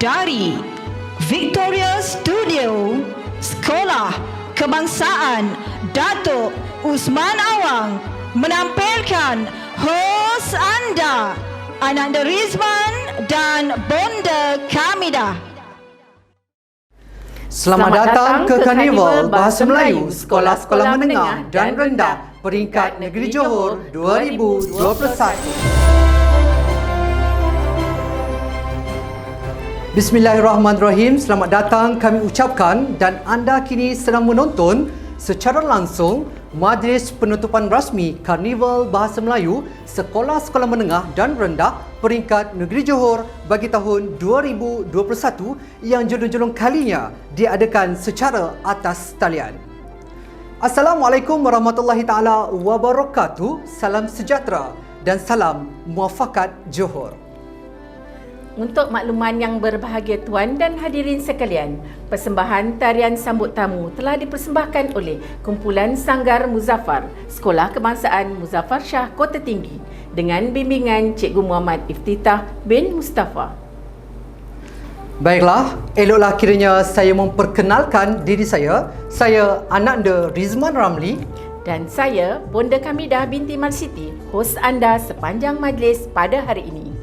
dari Victoria Studio, Sekolah Kebangsaan Datuk Usman Awang menampilkan hos anda, Ananda Rizman dan Bonda Kamidah. Selamat datang ke Karnival Bahasa Melayu Sekolah-Sekolah Menengah dan Rendah Peringkat Negeri Johor 2021. Bismillahirrahmanirrahim. Selamat datang kami ucapkan dan anda kini sedang menonton secara langsung Majlis Penutupan Rasmi Karnival Bahasa Melayu Sekolah-Sekolah Menengah dan Rendah Peringkat Negeri Johor bagi tahun 2021 yang julung-julung kalinya diadakan secara atas talian. Assalamualaikum warahmatullahi taala wabarakatuh. Salam sejahtera dan salam muafakat Johor. Untuk makluman yang berbahagia tuan dan hadirin sekalian, persembahan tarian sambut tamu telah dipersembahkan oleh Kumpulan Sanggar Muzaffar, Sekolah Kebangsaan Muzaffar Shah Kota Tinggi dengan bimbingan Cikgu Muhammad Iftitah bin Mustafa. Baiklah, eloklah kiranya saya memperkenalkan diri saya. Saya Ananda Rizman Ramli Dan saya, Bonda Kamidah binti Marsiti, hos anda sepanjang majlis pada hari ini.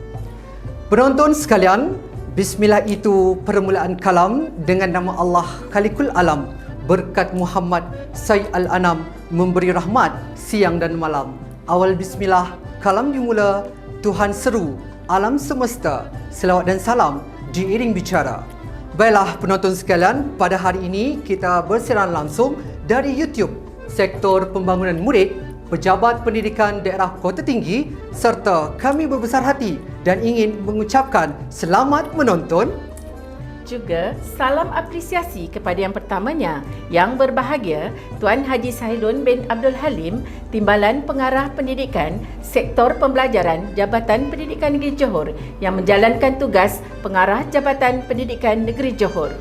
Penonton sekalian, bismillah itu permulaan kalam dengan nama Allah Khalikul Alam. Berkat Muhammad Sayyid Al-Anam memberi rahmat siang dan malam. Awal bismillah, kalam dimula, Tuhan seru, alam semesta, selawat dan salam diiring bicara. Baiklah penonton sekalian, pada hari ini kita bersiaran langsung dari YouTube, Sektor Pembangunan Murid, Pejabat Pendidikan Daerah Kota Tinggi, serta kami berbesar hati dan ingin mengucapkan selamat menonton. Juga salam apresiasi kepada yang pertamanya, yang berbahagia Tuan Haji Sahilun bin Abdul Halim, Timbalan Pengarah Pendidikan Sektor Pembelajaran Jabatan Pendidikan Negeri Johor yang menjalankan tugas Pengarah Jabatan Pendidikan Negeri Johor.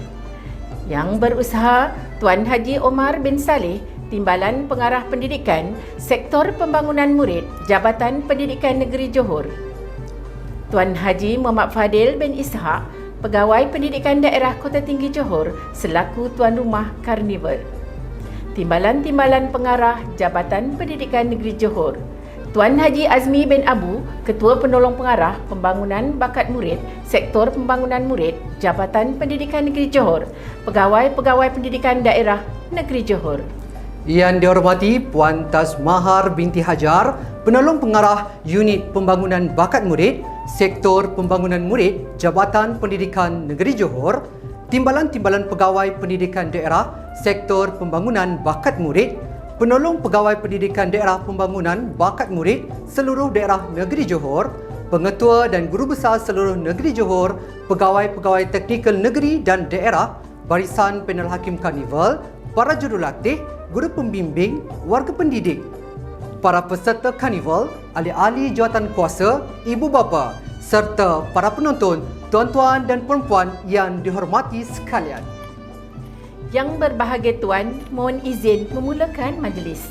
Yang berusaha Tuan Haji Omar bin Saleh, Timbalan Pengarah Pendidikan Sektor Pembangunan Murid Jabatan Pendidikan Negeri Johor. Tuan Haji Muhammad Fadil bin Ishak, Pegawai Pendidikan Daerah Kota Tinggi Johor selaku Tuan Rumah Karnival. Timbalan-timbalan Pengarah Jabatan Pendidikan Negeri Johor. Tuan Haji Azmi bin Abu, Ketua Penolong Pengarah Pembangunan Bakat Murid Sektor Pembangunan Murid Jabatan Pendidikan Negeri Johor, Pegawai-pegawai Pendidikan Daerah Negeri Johor. Yang dihormati Puan Tas Mahar binti Hajar, Penolong Pengarah Unit Pembangunan Bakat Murid Sektor Pembangunan Murid Jabatan Pendidikan Negeri Johor, Timbalan-timbalan Pegawai Pendidikan Daerah Sektor Pembangunan Bakat Murid, Penolong Pegawai Pendidikan Daerah Pembangunan Bakat Murid seluruh daerah Negeri Johor, Pengetua dan Guru Besar seluruh Negeri Johor, Pegawai-pegawai Teknikal Negeri dan Daerah, Barisan Panel Hakim Karnival, para jurulatih, guru pembimbing, warga pendidik, para peserta karnival, ahli-ahli jawatan kuasa, ibu bapa, serta para penonton, tuan-tuan dan puan-puan yang dihormati sekalian. Yang berbahagia tuan, mohon izin memulakan majlis.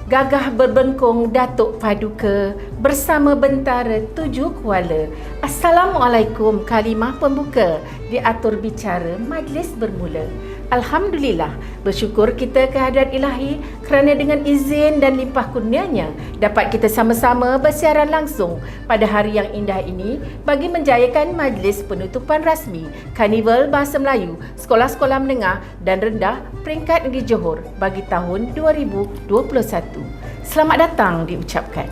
Gagah berbengkong Datuk Paduka bersama bentara 7 kuala. Assalamualaikum, kalimah pembuka diatur bicara majlis bermula. Alhamdulillah, bersyukur kita kehadrat ilahi kerana dengan izin dan limpah kurnianya dapat kita sama-sama bersiaran langsung pada hari yang indah ini bagi menjayakan majlis penutupan rasmi Karnival Bahasa Melayu Sekolah-Sekolah Menengah dan Rendah Peringkat Negeri Johor bagi tahun 2021. Selamat datang diucapkan.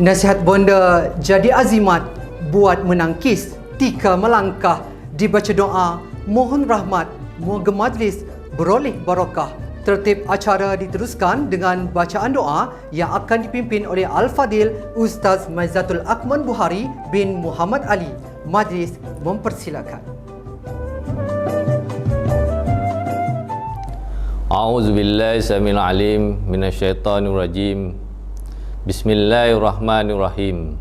Nasihat bonda jadi azimat, buat menangkis, tika melangkah, dibaca doa, mohon rahmat, moga majlis beroleh barakah. Tertib acara diteruskan dengan bacaan doa yang akan dipimpin oleh Al-Fadil Ustaz Maizatul Akman Buhari bin Muhammad Ali. Majlis mempersilakan. A'udzubillahi samil alim minasyaitonir rajim. Bismillahirrahmanirrahim.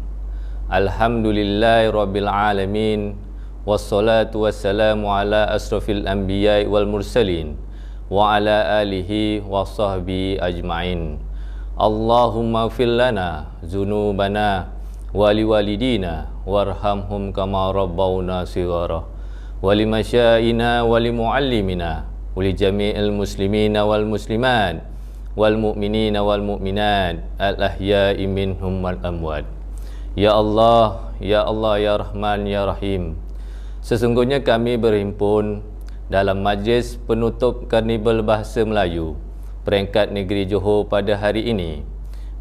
Alhamdulillahirabbil alamin. Wassalatu wassalamu ala asrafil anbiya'i wal mursalin wa ala alihi wa sahbihi ajma'in. Allahumma ighfir lana dzunubana waliwalidina warhamhum kama rabbawna shighara walimasyaina walimuallimina walijami'il muslimina wal muslimat wal mu'minina wal mu'minat al ahya'i minhum wal amwat. Ya Allah, ya Allah, ya Rahman, ya Rahim. Sesungguhnya kami berhimpun dalam majlis penutup Karnival Bahasa Melayu peringkat negeri Johor pada hari ini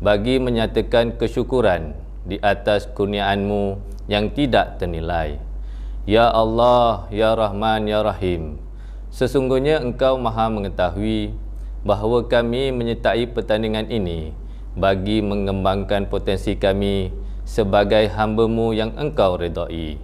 bagi menyatakan kesyukuran di atas kurniaan-Mu yang tidak ternilai. Ya Allah, ya Rahman, ya Rahim. Sesungguhnya Engkau Maha mengetahui bahawa kami menyertai pertandingan ini bagi mengembangkan potensi kami sebagai hamba-Mu yang Engkau redai.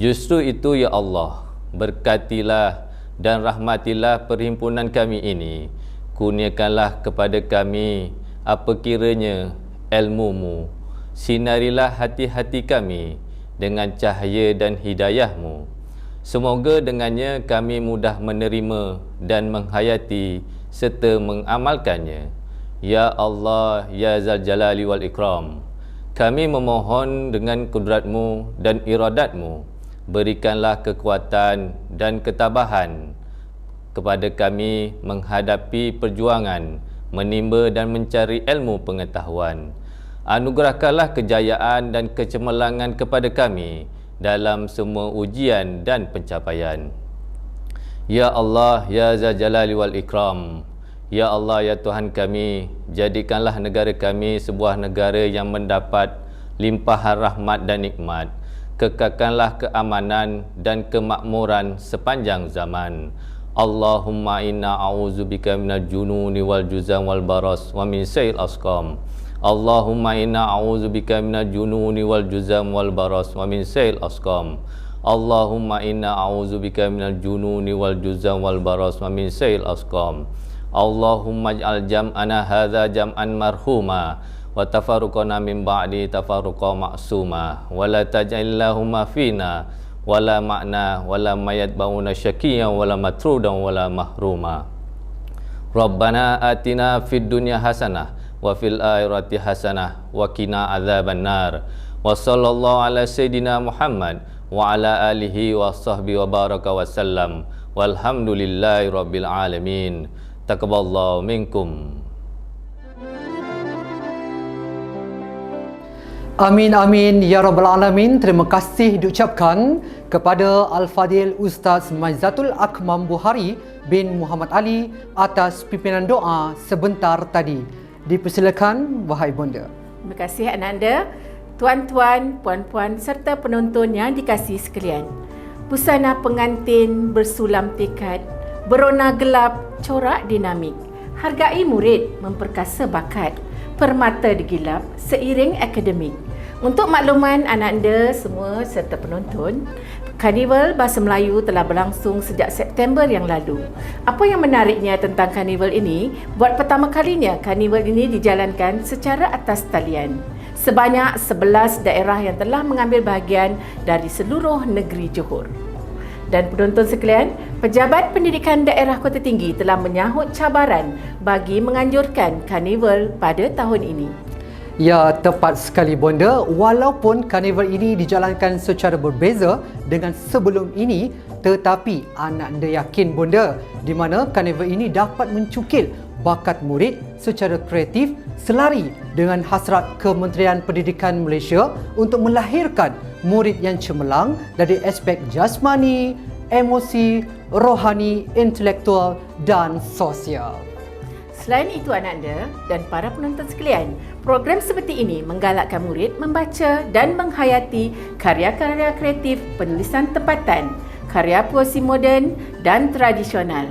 Justru itu ya Allah, berkatilah dan rahmatilah perhimpunan kami ini. Kurniakanlah kepada kami apa kiranya ilmu-Mu. Sinarilah hati-hati kami dengan cahaya dan hidayah-Mu. Semoga dengannya kami mudah menerima dan menghayati serta mengamalkannya. Ya Allah, ya Zal Jalali wal Ikram. Kami memohon dengan kudrat-Mu dan iradat-Mu, berikanlah kekuatan dan ketabahan kepada kami menghadapi perjuangan menimba dan mencari ilmu pengetahuan. Anugerahkanlah kejayaan dan kecemerlangan kepada kami dalam semua ujian dan pencapaian. Ya Allah, ya Zal Jalali wal Ikram. Ya Allah, ya Tuhan kami, jadikanlah negara kami sebuah negara yang mendapat limpahan rahmat dan nikmat. Kekalkanlah keamanan dan kemakmuran sepanjang zaman. Allahumma inna a'udzubika minal jununi wal juzam wal baras wa min sayil asqam. Allahumma inna a'udzubika minal jununi wal juzam wal baras wa min sayil asqam. Allahumma inna a'udzubika minal jununi wal juzam wal baras wa min sayil asqam. Allahumma ij'al jam'ana hadza jam'an marhuma wa tafarruqana min ba'di tafarruqa ma'suma wa la taj'alillahumma fina wala makna wala mayat bauna syakiyan wala matrudan wala mahruma. Rabbana atina fid dunya hasanah wa fil akhirati hasanah wa qina adzabannar. Wa sallallahu ala sayidina Muhammad wa ala alihi wa sahbihi wa baraka wa sallam. Walhamdulillahi rabbil alamin. Taqabbalallahu minkum. Amin amin ya rabbal alamin. Terima kasih diucapkan kepada Al-Fadil Ustaz Maizatul Akmam Buhari bin Muhammad Ali atas pimpinan doa sebentar tadi. Dipersilakan wahai bonda. Terima kasih Ananda, tuan-tuan, puan-puan serta penonton yang dikasihi sekalian. Busana pengantin bersulam tekad, berona gelap, corak dinamik. Hargai murid, memperkasa bakat, permata digilap seiring akademik. Untuk makluman anda semua serta penonton, Karnival Bahasa Melayu telah berlangsung sejak September yang lalu. Apa yang menariknya tentang karnival ini, buat pertama kalinya karnival ini dijalankan secara atas talian. Sebanyak 11 daerah yang telah mengambil bahagian dari seluruh negeri Johor. Dan penonton sekalian, Pejabat Pendidikan Daerah Kota Tinggi telah menyahut cabaran bagi menganjurkan karnival pada tahun ini. Ya, tepat sekali bonda. Walaupun karnival ini dijalankan secara berbeza dengan sebelum ini, tetapi anak anda yakin bonda di mana karnival ini dapat mencukil bakat murid secara kreatif selari dengan hasrat Kementerian Pendidikan Malaysia untuk melahirkan murid yang cemerlang dari aspek jasmani, emosi, rohani, intelektual dan sosial. Selain itu anda dan para penonton sekalian, program seperti ini menggalakkan murid membaca dan menghayati karya-karya kreatif penulisan tempatan, karya puisi moden dan tradisional.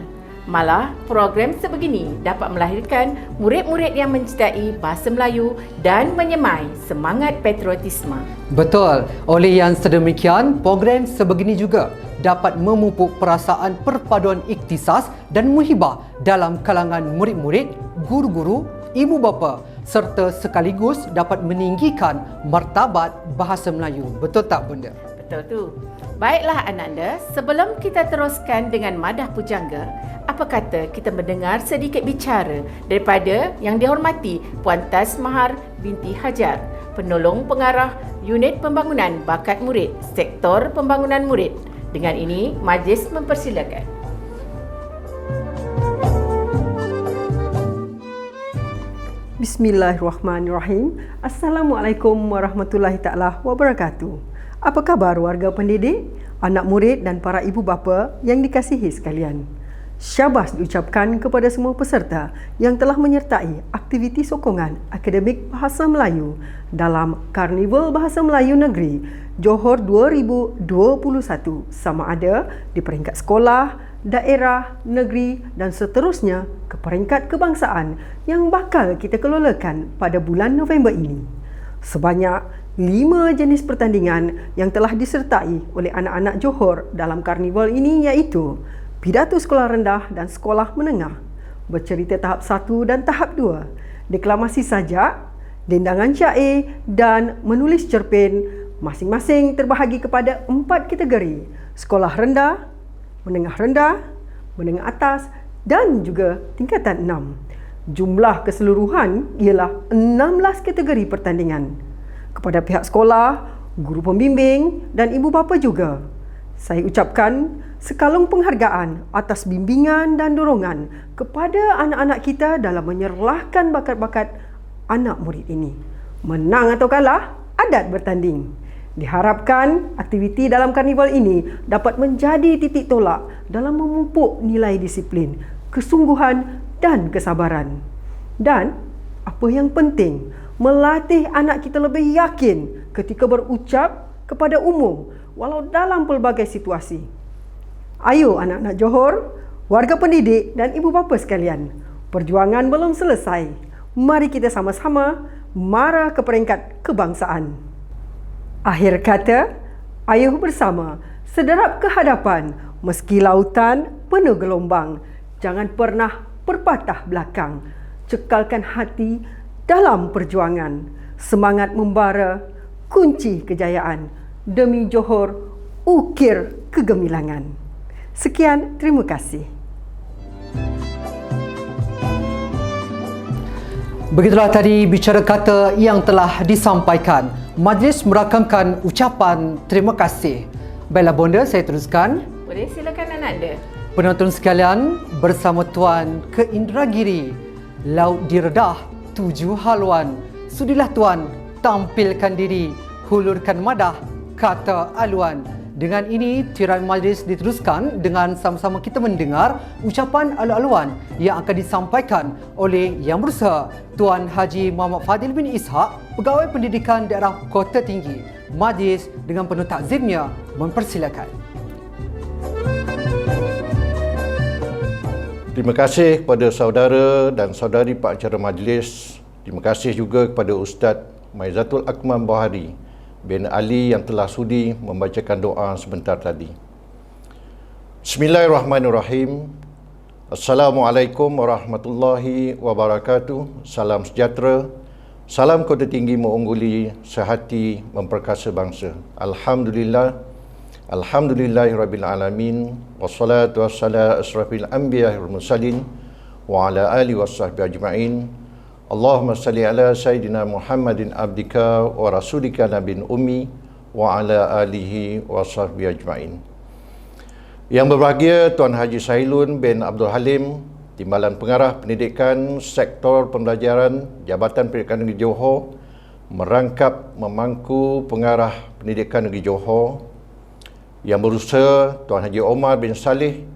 Malah, program sebegini dapat melahirkan murid-murid yang mencintai bahasa Melayu dan menyemai semangat patriotisme. Betul. Oleh yang sedemikian, program sebegini juga dapat memupuk perasaan perpaduan ikhtisas dan muhibah dalam kalangan murid-murid, guru-guru, ibu bapa serta sekaligus dapat meninggikan martabat bahasa Melayu. Betul tak bunda? Betul tu. Baiklah Ananda, sebelum kita teruskan dengan madah pujangga, apa kata kita mendengar sedikit bicara daripada yang dihormati Puan Tasmahar binti Hajar, penolong pengarah Unit Pembangunan Bakat Murid, Sektor Pembangunan Murid. Dengan ini, majlis mempersilakan. Bismillahirrahmanirrahim. Assalamualaikum warahmatullahi taala wabarakatuh. Apa khabar warga pendidik, anak murid dan para ibu bapa yang dikasihi sekalian? Syabas diucapkan kepada semua peserta yang telah menyertai aktiviti sokongan akademik Bahasa Melayu dalam Karnival Bahasa Melayu Negeri Johor 2021 sama ada di peringkat sekolah, daerah, negeri dan seterusnya ke peringkat kebangsaan yang bakal kita kelolakan pada bulan November ini. Sebanyak 5 jenis pertandingan yang telah disertai oleh anak-anak Johor dalam karnival ini iaitu pidato sekolah rendah dan sekolah menengah, bercerita tahap 1 dan tahap 2, deklamasi sajak, dendangan syair dan menulis cerpen, masing-masing terbahagi kepada 4 kategori: sekolah rendah, menengah atas dan juga tingkatan 6. Jumlah keseluruhan ialah 16 kategori pertandingan. Kepada pihak sekolah, guru pembimbing dan ibu bapa juga, saya ucapkan sekalung penghargaan atas bimbingan dan dorongan kepada anak-anak kita dalam menyerlahkan bakat-bakat anak murid ini. Menang atau kalah, adat bertanding. Diharapkan aktiviti dalam karnival ini dapat menjadi titik tolak dalam memupuk nilai disiplin, kesungguhan dan kesabaran. Dan apa yang penting, melatih anak kita lebih yakin ketika berucap kepada umum walau dalam pelbagai situasi. Ayo anak-anak Johor, warga pendidik dan ibu bapa sekalian, perjuangan belum selesai. Mari kita sama-sama mara ke peringkat kebangsaan. Akhir kata, ayuh bersama, sederap ke hadapan, meski lautan penuh gelombang. Jangan pernah berpatah belakang. Cekalkan hati dalam perjuangan. Semangat membara, kunci kejayaan. Demi Johor, ukir kegemilangan. Sekian, terima kasih. Begitulah tadi bicara kata yang telah disampaikan. Majlis merakamkan ucapan terima kasih. Baiklah Bonda, saya teruskan. Boleh silakan Ananda. Penonton sekalian, bersama Tuan ke Indragiri, laut diredah 7 haluan. Sudilah Tuan tampilkan diri, hulurkan madah kata aluan. Dengan ini, tirai majlis diteruskan dengan sama-sama kita mendengar ucapan alu-aluan yang akan disampaikan oleh Yang Berusaha Tuan Haji Muhammad Fadil bin Ishaq, Pegawai Pendidikan Daerah Kota Tinggi. Majlis dengan penuh takzimnya mempersilakan. Terima kasih kepada saudara dan saudari pengacara majlis. Terima kasih juga kepada Ustaz Maizatul Akmal Bahari bin Ali yang telah sudi membacakan doa sebentar tadi. Bismillahirrahmanirrahim. Assalamualaikum warahmatullahi wabarakatuh. Salam sejahtera. Salam Kota Tinggi mengungguli, sehati memperkasa bangsa. Alhamdulillah. Alhamdulillahirabbil alamin. Wassalatu wassalamu asrafil anbiya'i wal mursalin wa ala alihi washabbihi ajma'in. Allahumma salli ala Sayyidina Muhammadin abdika wa rasulika nabiyyin ummi wa ala alihi wa sahbihi ajma'in. Yang berbahagia Tuan Haji Sahilun bin Abdul Halim, Timbalan Pengarah Pendidikan Sektor Pembelajaran Jabatan Pendidikan Negeri Johor, merangkap memangku pengarah Pendidikan Negeri Johor. Yang berusaha Tuan Haji Omar bin Saleh,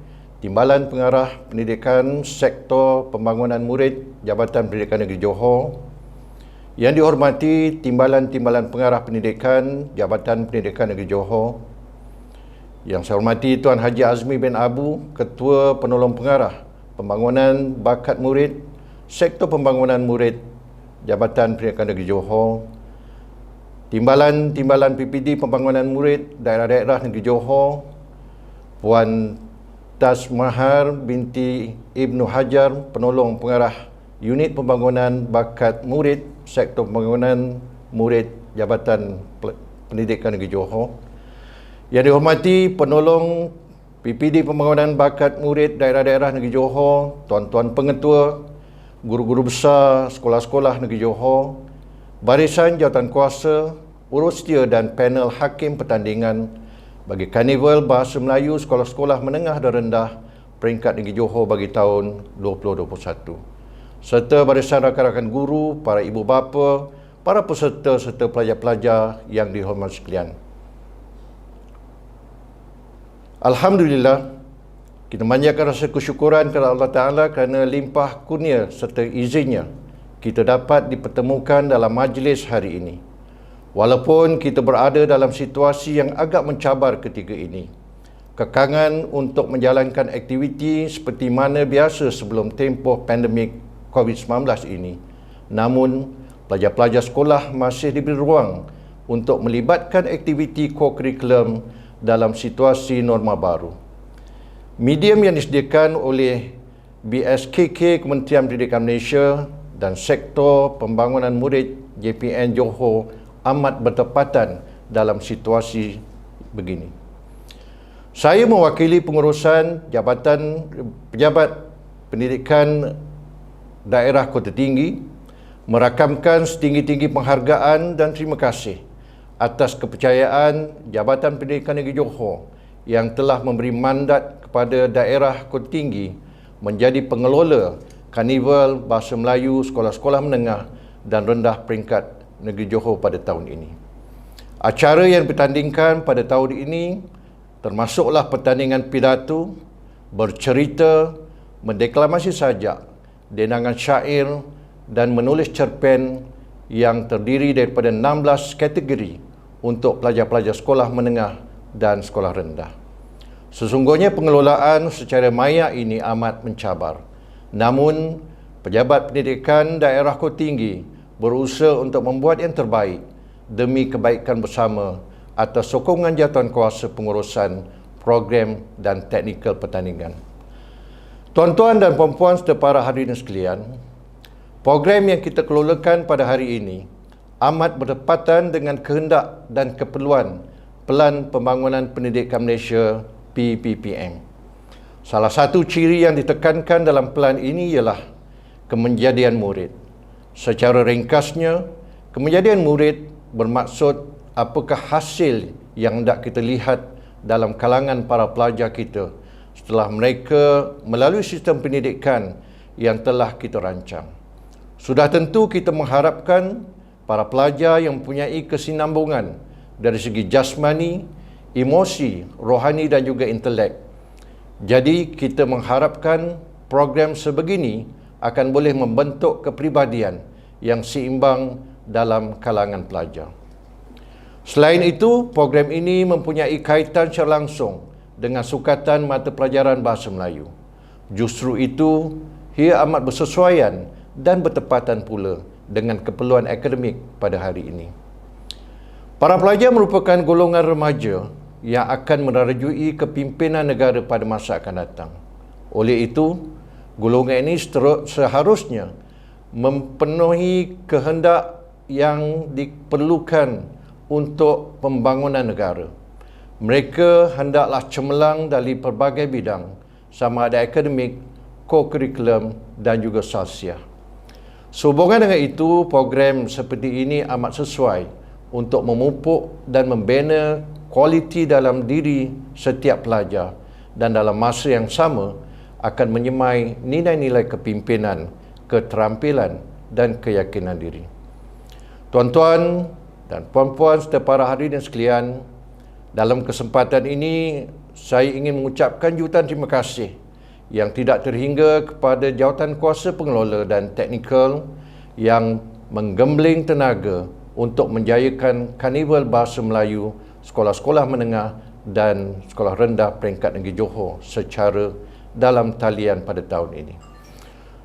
Timbalan Pengarah Pendidikan Sektor Pembangunan Murid Jabatan Pendidikan Negeri Johor. Yang dihormati Timbalan-Timbalan Pengarah Pendidikan Jabatan Pendidikan Negeri Johor. Yang saya hormati Tuan Haji Azmi bin Abu, Ketua Penolong Pengarah Pembangunan Bakat Murid Sektor Pembangunan Murid Jabatan Pendidikan Negeri Johor. Timbalan PPD Pembangunan Murid Daerah-Daerah Negeri Johor, Puan Tas Mahar binti Ibnu Hajar, Penolong Pengarah Unit Pembangunan Bakat Murid Sektor Pembangunan Murid Jabatan Pendidikan Negeri Johor. Yang dihormati Penolong PPD Pembangunan Bakat Murid Daerah-Daerah Negeri Johor, Tuan-Tuan Pengetua, Guru-Guru Besar Sekolah-Sekolah Negeri Johor, barisan jawatankuasa, urustia dan panel hakim pertandingan bagi Karnival Bahasa Melayu sekolah-sekolah menengah dan rendah peringkat negeri Johor bagi tahun 2021, serta barisan rakan-rakan guru, para ibu bapa, para peserta serta pelajar-pelajar yang dihormati sekalian. Alhamdulillah, kita manjatkan rasa kesyukuran kepada Allah Ta'ala kerana limpah kurnia serta izinnya kita dapat dipertemukan dalam majlis hari ini. Walaupun kita berada dalam situasi yang agak mencabar ketika ini, kekangan untuk menjalankan aktiviti seperti mana biasa sebelum tempoh pandemik COVID-19 ini, namun pelajar-pelajar sekolah masih diberi ruang untuk melibatkan aktiviti co-curriculum dalam situasi norma baru. Medium yang disediakan oleh BSKK Kementerian Pendidikan Malaysia dan Sektor Pembangunan Murid JPN Johor amat bertepatan dalam situasi begini. Saya mewakili pengurusan Jabatan Pejabat Pendidikan Daerah Kota Tinggi merakamkan setinggi-tinggi penghargaan dan terima kasih atas kepercayaan Jabatan Pendidikan Negeri Johor yang telah memberi mandat kepada daerah Kota Tinggi menjadi pengelola Karnival Bahasa Melayu sekolah-sekolah menengah dan rendah peringkat negeri Johor pada tahun ini. Acara yang bertandingkan pada tahun ini termasuklah pertandingan pidato, bercerita, mendeklamasi sajak, denangan syair dan menulis cerpen yang terdiri daripada 16 kategori untuk pelajar-pelajar sekolah menengah dan sekolah rendah. Sesungguhnya pengelolaan secara maya ini amat mencabar. Namun, pejabat pendidikan daerah Kota Tinggi berusaha untuk membuat yang terbaik demi kebaikan bersama atas sokongan jawatankuasa pengurusan program dan teknikal pertandingan. Tuan-tuan dan puan-puan serta para hadirin sekalian, program yang kita kelolakan pada hari ini amat bertepatan dengan kehendak dan keperluan Pelan Pembangunan Pendidikan Malaysia PPPM. Salah satu ciri yang ditekankan dalam pelan ini ialah kemenjadian murid. Secara ringkasnya, kemenjadian murid bermaksud apakah hasil yang hendak kita lihat dalam kalangan para pelajar kita setelah mereka melalui sistem pendidikan yang telah kita rancang. Sudah tentu kita mengharapkan para pelajar yang mempunyai kesinambungan dari segi jasmani, emosi, rohani dan juga intelek. Jadi kita mengharapkan program sebegini akan boleh membentuk kepribadian yang seimbang dalam kalangan pelajar. Selain itu, program ini mempunyai kaitan secara langsung dengan sukatan mata pelajaran Bahasa Melayu. Justru itu, ia amat bersesuaian dan bertepatan pula dengan keperluan akademik pada hari ini. Para pelajar merupakan golongan remaja yang akan merajui kepimpinan negara pada masa akan datang. Oleh itu, golongan ini seharusnya memenuhi kehendak yang diperlukan untuk pembangunan negara. Mereka hendaklah cemerlang dari pelbagai bidang, sama ada akademik, co-curriculum dan juga sosial. Sehubungan dengan itu, program seperti ini amat sesuai untuk memupuk dan membina kualiti dalam diri setiap pelajar dan dalam masa yang sama akan menyemai nilai-nilai kepimpinan, keterampilan dan keyakinan diri. Tuan-tuan dan puan-puan serta para hadirin sekalian, dalam kesempatan ini saya ingin mengucapkan jutaan terima kasih yang tidak terhingga kepada jawatankuasa pengelola dan teknikal yang menggembling tenaga untuk menjayakan Karnival Bahasa Melayu sekolah-sekolah menengah dan sekolah rendah peringkat negeri Johor secara dalam talian pada tahun ini.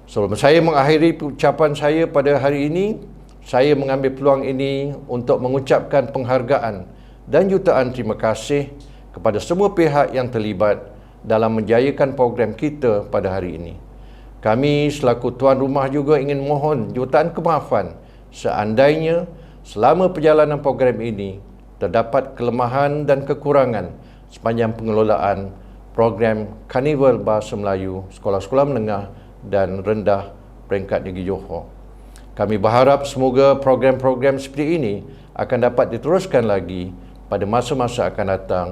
Sebelum saya mengakhiri ucapan saya pada hari ini, saya mengambil peluang ini untuk mengucapkan penghargaan dan jutaan terima kasih kepada semua pihak yang terlibat dalam menjayakan program kita pada hari ini. Kami selaku tuan rumah juga ingin mohon jutaan kemaafan seandainya selama perjalanan program ini terdapat kelemahan dan kekurangan sepanjang pengelolaan program Karnival Bahasa Melayu sekolah-sekolah menengah dan rendah peringkat negeri Johor. Kami berharap semoga program-program seperti ini akan dapat diteruskan lagi pada masa-masa akan datang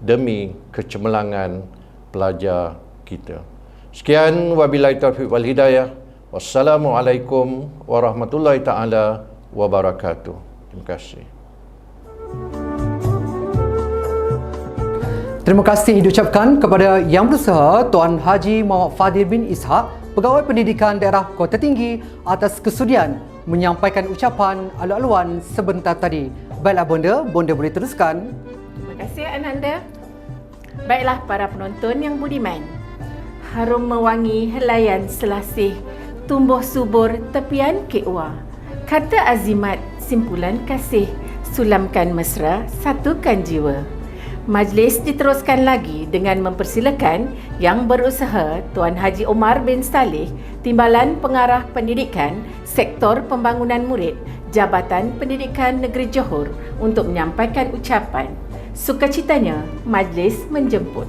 demi kecemerlangan pelajar kita. Sekian, wabillahi taufiq wal hidayah. Wassalamualaikum warahmatullahi taala wabarakatuh. Terima kasih. Terima kasih diucapkan kepada Yang Berusaha Tuan Haji Muhammad Fadil bin Ishaq, Pegawai Pendidikan Daerah Kota Tinggi, atas kesudian menyampaikan ucapan alu-aluan sebentar tadi. Baiklah Bonda boleh teruskan. Terima kasih Ananda. Baiklah para penonton yang budiman. Harum mewangi helaian selasih, tumbuh subur tepian Kekwa. Kata azimat, simpulan kasih, sulamkan mesra, satukan jiwa. Majlis diteruskan lagi dengan mempersilakan Yang Berusaha Tuan Haji Omar bin Saleh, Timbalan Pengarah Pendidikan, Sektor Pembangunan Murid, Jabatan Pendidikan Negeri Johor untuk menyampaikan ucapan. Sukacitanya, majlis menjemput.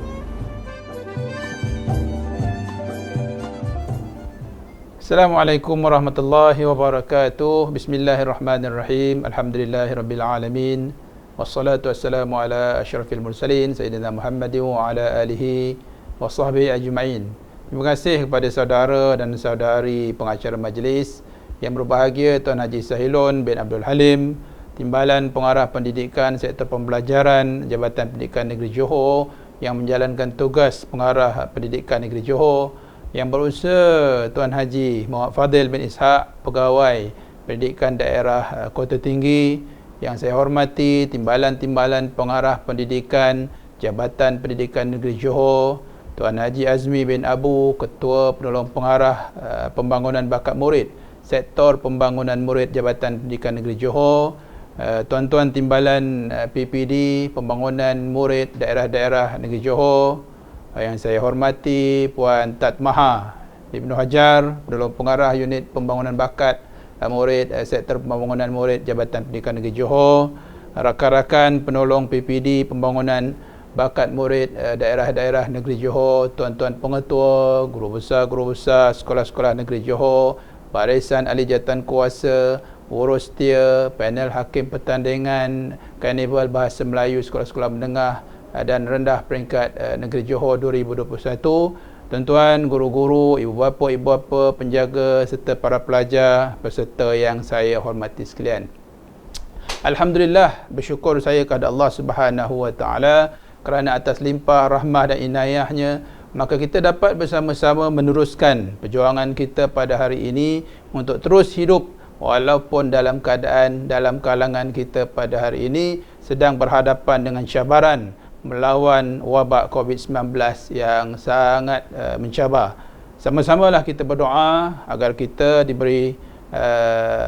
Assalamualaikum warahmatullahi wabarakatuh. Bismillahirrahmanirrahim. Alhamdulillahirabbil alamin. Wassalatu wassalamu ala asyrafil mursalin Sayyidina Muhammad wa ala alihi wa sahbihi ajma'in. Terima kasih kepada saudara dan saudari pengacara majlis yang berbahagia, Tuan Haji Sahilun bin Abdul Halim, Timbalan Pengarah Pendidikan Sektor Pembelajaran Jabatan Pendidikan Negeri Johor, yang menjalankan tugas Pengarah Pendidikan Negeri Johor, yang berusaha Tuan Haji Muhammad Fadil bin Ishaq, Pegawai Pendidikan Daerah Kota Tinggi, yang saya hormati Timbalan-Timbalan Pengarah Pendidikan Jabatan Pendidikan Negeri Johor, Tuan Haji Azmi bin Abu, Ketua Penolong Pengarah Pembangunan Bakat Murid, Sektor Pembangunan Murid Jabatan Pendidikan Negeri Johor, Tuan-Tuan Timbalan PPD Pembangunan Murid Daerah-Daerah Negeri Johor, yang saya hormati Puan Tat Maha Ibnu Hajar, Penolong Pengarah Unit Pembangunan Bakat Murid Sektor Pembangunan Murid Jabatan Pendidikan Negeri Johor, rakan-rakan penolong PPD Pembangunan Bakat Murid Daerah-Daerah Negeri Johor, tuan-tuan pengetua, guru besar sekolah-sekolah Negeri Johor, barisan ahli jawatan kuasa, urus setia, panel hakim pertandingan Karnival Bahasa Melayu sekolah-sekolah menengah dan rendah peringkat Negeri Johor 2021, tuan-tuan, guru-guru, ibu-bapa, penjaga serta para pelajar peserta yang saya hormati sekalian. Alhamdulillah, bersyukur saya kepada Allah Subhanahu Wa Taala kerana atas limpah rahmah dan inayahnya, maka kita dapat bersama-sama meneruskan perjuangan kita pada hari ini untuk terus hidup walaupun dalam keadaan, dalam kalangan kita pada hari ini sedang berhadapan dengan cabaran melawan wabak COVID-19 yang sangat mencabar. Sama-samalah kita berdoa agar kita diberi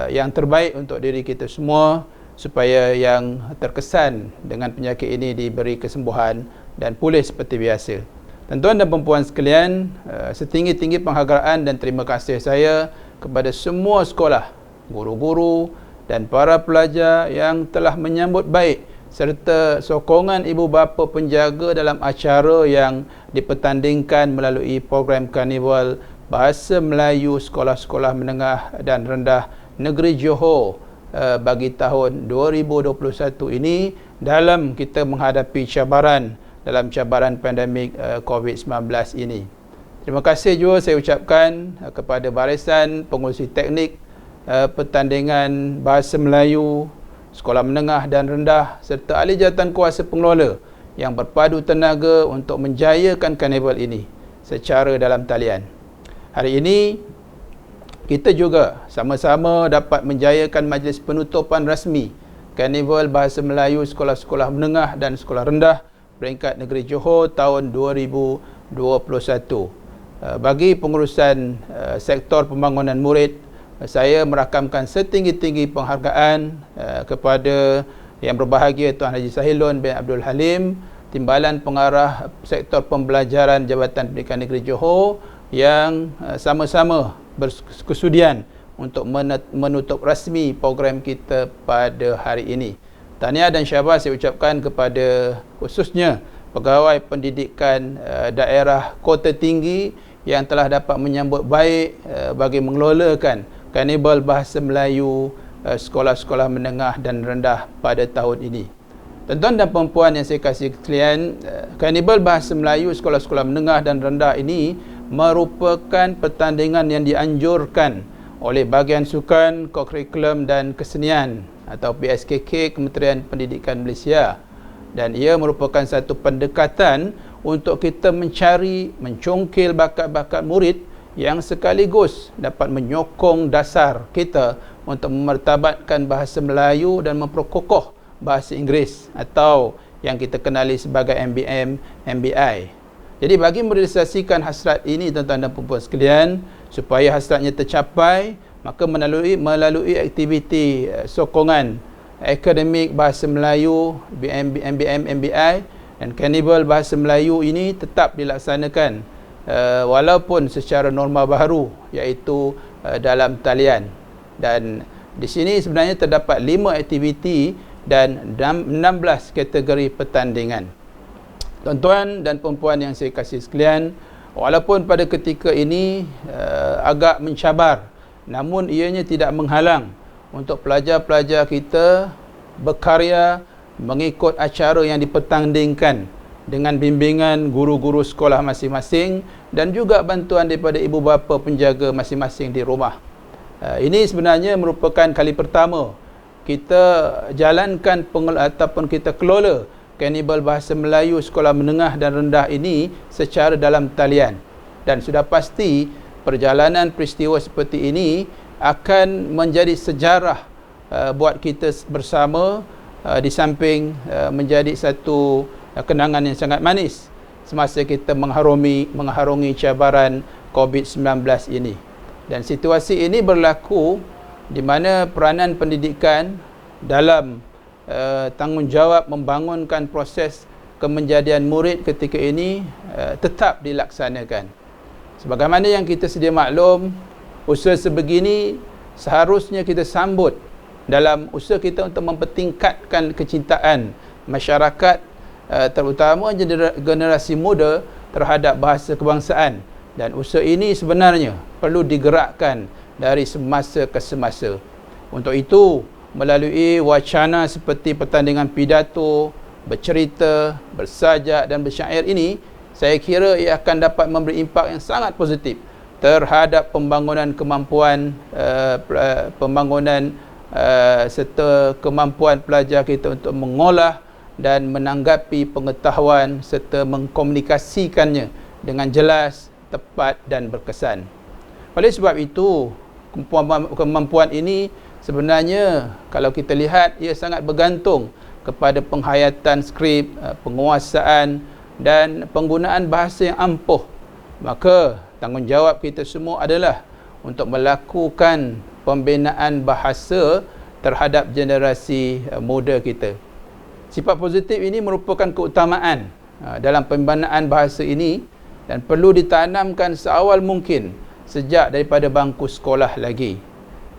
yang terbaik untuk diri kita semua, supaya yang terkesan dengan penyakit ini diberi kesembuhan dan pulih seperti biasa. Tuan-tuan dan puan sekalian, setinggi-tinggi penghargaan dan terima kasih saya kepada semua sekolah, guru-guru dan para pelajar yang telah menyambut baik serta sokongan ibu bapa penjaga dalam acara yang dipertandingkan melalui program Karnival Bahasa Melayu Sekolah-Sekolah Menengah dan Rendah Negeri Johor bagi tahun 2021 ini dalam kita menghadapi dalam cabaran pandemik COVID-19 ini. Terima kasih juga saya ucapkan kepada barisan pengurusi teknik pertandingan Bahasa Melayu Sekolah Menengah dan Rendah serta ahli jawatan kuasa pengelola yang berpadu tenaga untuk menjayakan karnival ini secara dalam talian. Hari ini kita juga sama-sama dapat menjayakan majlis penutupan rasmi Karnival Bahasa Melayu Sekolah-Sekolah Menengah dan Sekolah Rendah peringkat Negeri Johor tahun 2021. Bagi pengurusan sektor pembangunan murid, saya merakamkan setinggi-tinggi penghargaan kepada yang berbahagia Tuan Haji Sahilun bin Abdul Halim, Timbalan Pengarah Sektor Pembelajaran Jabatan Pendidikan Negeri Johor, yang sama-sama berkesudian untuk menutup rasmi program kita pada hari ini. Tahniah dan syabas saya ucapkan kepada khususnya Pegawai Pendidikan Daerah Kota Tinggi yang telah dapat menyambut baik bagi mengelolakan Karnival Bahasa Melayu sekolah-sekolah menengah dan rendah pada tahun ini. Tuan-tuan dan puan yang saya kasih sekalian, Karnival Bahasa Melayu sekolah-sekolah menengah dan rendah ini merupakan pertandingan yang dianjurkan oleh Bahagian Sukan, Kokurikulum dan Kesenian atau PSKK Kementerian Pendidikan Malaysia, dan ia merupakan satu pendekatan untuk kita mencongkil bakat-bakat murid yang sekaligus dapat menyokong dasar kita untuk memartabatkan bahasa Melayu dan memperkokoh bahasa Inggeris atau yang kita kenali sebagai MBM, MBI. Jadi bagi merealisasikan hasrat ini tuan-tuan dan puan sekalian, supaya hasratnya tercapai, maka melalui aktiviti sokongan akademik bahasa Melayu, MBM, MBI dan Karnival Bahasa Melayu ini tetap dilaksanakan walaupun secara norma baru, iaitu dalam talian. Dan di sini sebenarnya terdapat 5 aktiviti dan 16 kategori pertandingan. Tuan-tuan dan puan yang saya kasih sekalian, walaupun pada ketika ini agak mencabar, namun ianya tidak menghalang untuk pelajar-pelajar kita berkarya mengikut acara yang dipertandingkan dengan bimbingan guru-guru sekolah masing-masing dan juga bantuan daripada ibu bapa penjaga masing-masing di rumah. Ini sebenarnya merupakan kali pertama kita jalankan ataupun kita kelola Karnival Bahasa Melayu sekolah menengah dan rendah ini secara dalam talian, dan sudah pasti perjalanan peristiwa seperti ini akan menjadi sejarah buat kita bersama, di samping menjadi satu kenangan yang sangat manis semasa kita mengharungi cabaran COVID-19 ini. Dan situasi ini berlaku di mana peranan pendidikan dalam tanggungjawab membangunkan proses kemenjadian murid ketika ini tetap dilaksanakan. Sebagaimana yang kita sedia maklum, usaha sebegini seharusnya kita sambut dalam usaha kita untuk mempertingkatkan kecintaan masyarakat, terutama generasi muda terhadap bahasa kebangsaan. Dan usaha ini sebenarnya perlu digerakkan dari semasa ke semasa. Untuk itu, melalui wacana seperti pertandingan pidato, bercerita, bersajak dan bersyair ini, saya kira ia akan dapat memberi impak yang sangat positif terhadap pembangunan kemampuan serta kemampuan pelajar kita untuk mengolah dan menanggapi pengetahuan serta mengkomunikasikannya dengan jelas, tepat dan berkesan. Oleh sebab itu, kemampuan ini sebenarnya kalau kita lihat ia sangat bergantung kepada penghayatan skrip, penguasaan dan penggunaan bahasa yang ampuh. Maka tanggungjawab kita semua adalah untuk melakukan pembinaan bahasa terhadap generasi muda kita. Sifat positif ini merupakan keutamaan dalam pembinaan bahasa ini dan perlu ditanamkan seawal mungkin sejak daripada bangku sekolah lagi.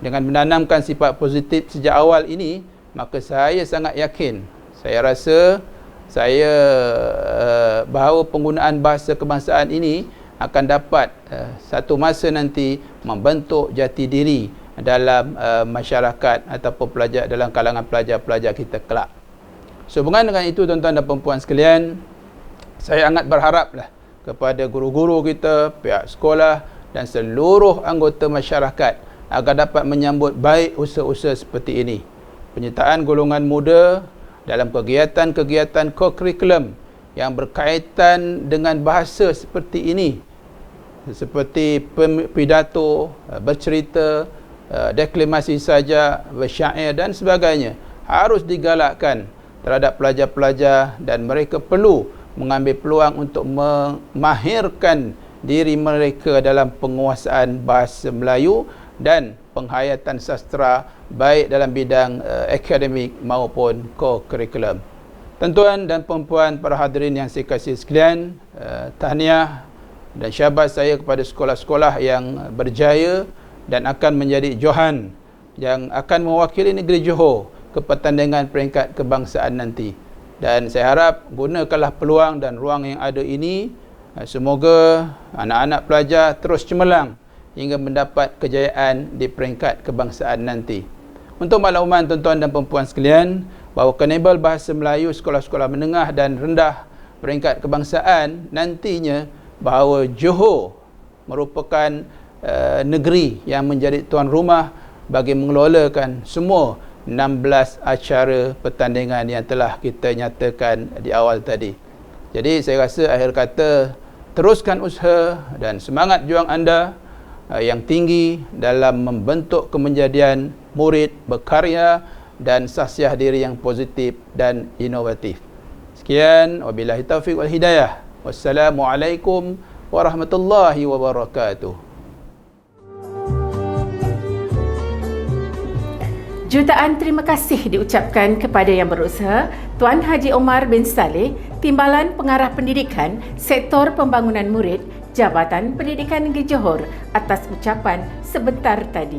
Dengan menanamkan sifat positif sejak awal ini, maka saya sangat yakin, saya rasa bahawa penggunaan bahasa kebangsaan ini akan dapat satu masa nanti membentuk jati diri dalam masyarakat ataupun pelajar, dalam kalangan pelajar-pelajar kita kelak. Sehubungan dengan itu, tuan-tuan dan puan sekalian, saya sangat berharaplah kepada guru-guru kita, pihak sekolah dan seluruh anggota masyarakat agar dapat menyambut baik usaha-usaha seperti ini. Penyertaan golongan muda dalam kegiatan-kegiatan kokurikulum yang berkaitan dengan bahasa seperti ini, seperti pidato, bercerita, deklamasi saja, bersyair dan sebagainya, harus digalakkan terhadap pelajar-pelajar, dan mereka perlu mengambil peluang untuk memahirkan diri mereka dalam penguasaan bahasa Melayu dan penghayatan sastra, baik dalam bidang akademik maupun kokurikulum. Tuan-tuan dan puan-puan para hadirin yang saya kasih sekalian, tahniah dan syabas saya kepada sekolah-sekolah yang berjaya dan akan menjadi johan yang akan mewakili negeri Johor ke pertandingan peringkat kebangsaan nanti. Dan saya harap gunakanlah peluang dan ruang yang ada ini. Semoga anak-anak pelajar terus cemerlang hingga mendapat kejayaan di peringkat kebangsaan nanti. Untuk makluman tuan-tuan dan puan-puan sekalian, bahawa Karnival Bahasa Melayu sekolah-sekolah menengah dan rendah peringkat kebangsaan nantinya bahawa Johor merupakan negeri yang menjadi tuan rumah bagi mengelolakan semua 16 acara pertandingan yang telah kita nyatakan di awal tadi. Jadi saya rasa akhir kata, teruskan usaha dan semangat juang anda yang tinggi dalam membentuk kemenjadian murid berkarya dan sahsiah diri yang positif dan inovatif. Sekian, wabillahi taufiq wal hidayah. Wassalamualaikum warahmatullahi wabarakatuh. Jutaan terima kasih diucapkan kepada yang berusaha Tuan Haji Omar bin Saleh, Timbalan Pengarah Pendidikan Sektor Pembangunan Murid Jabatan Pendidikan Negeri Johor atas ucapan sebentar tadi.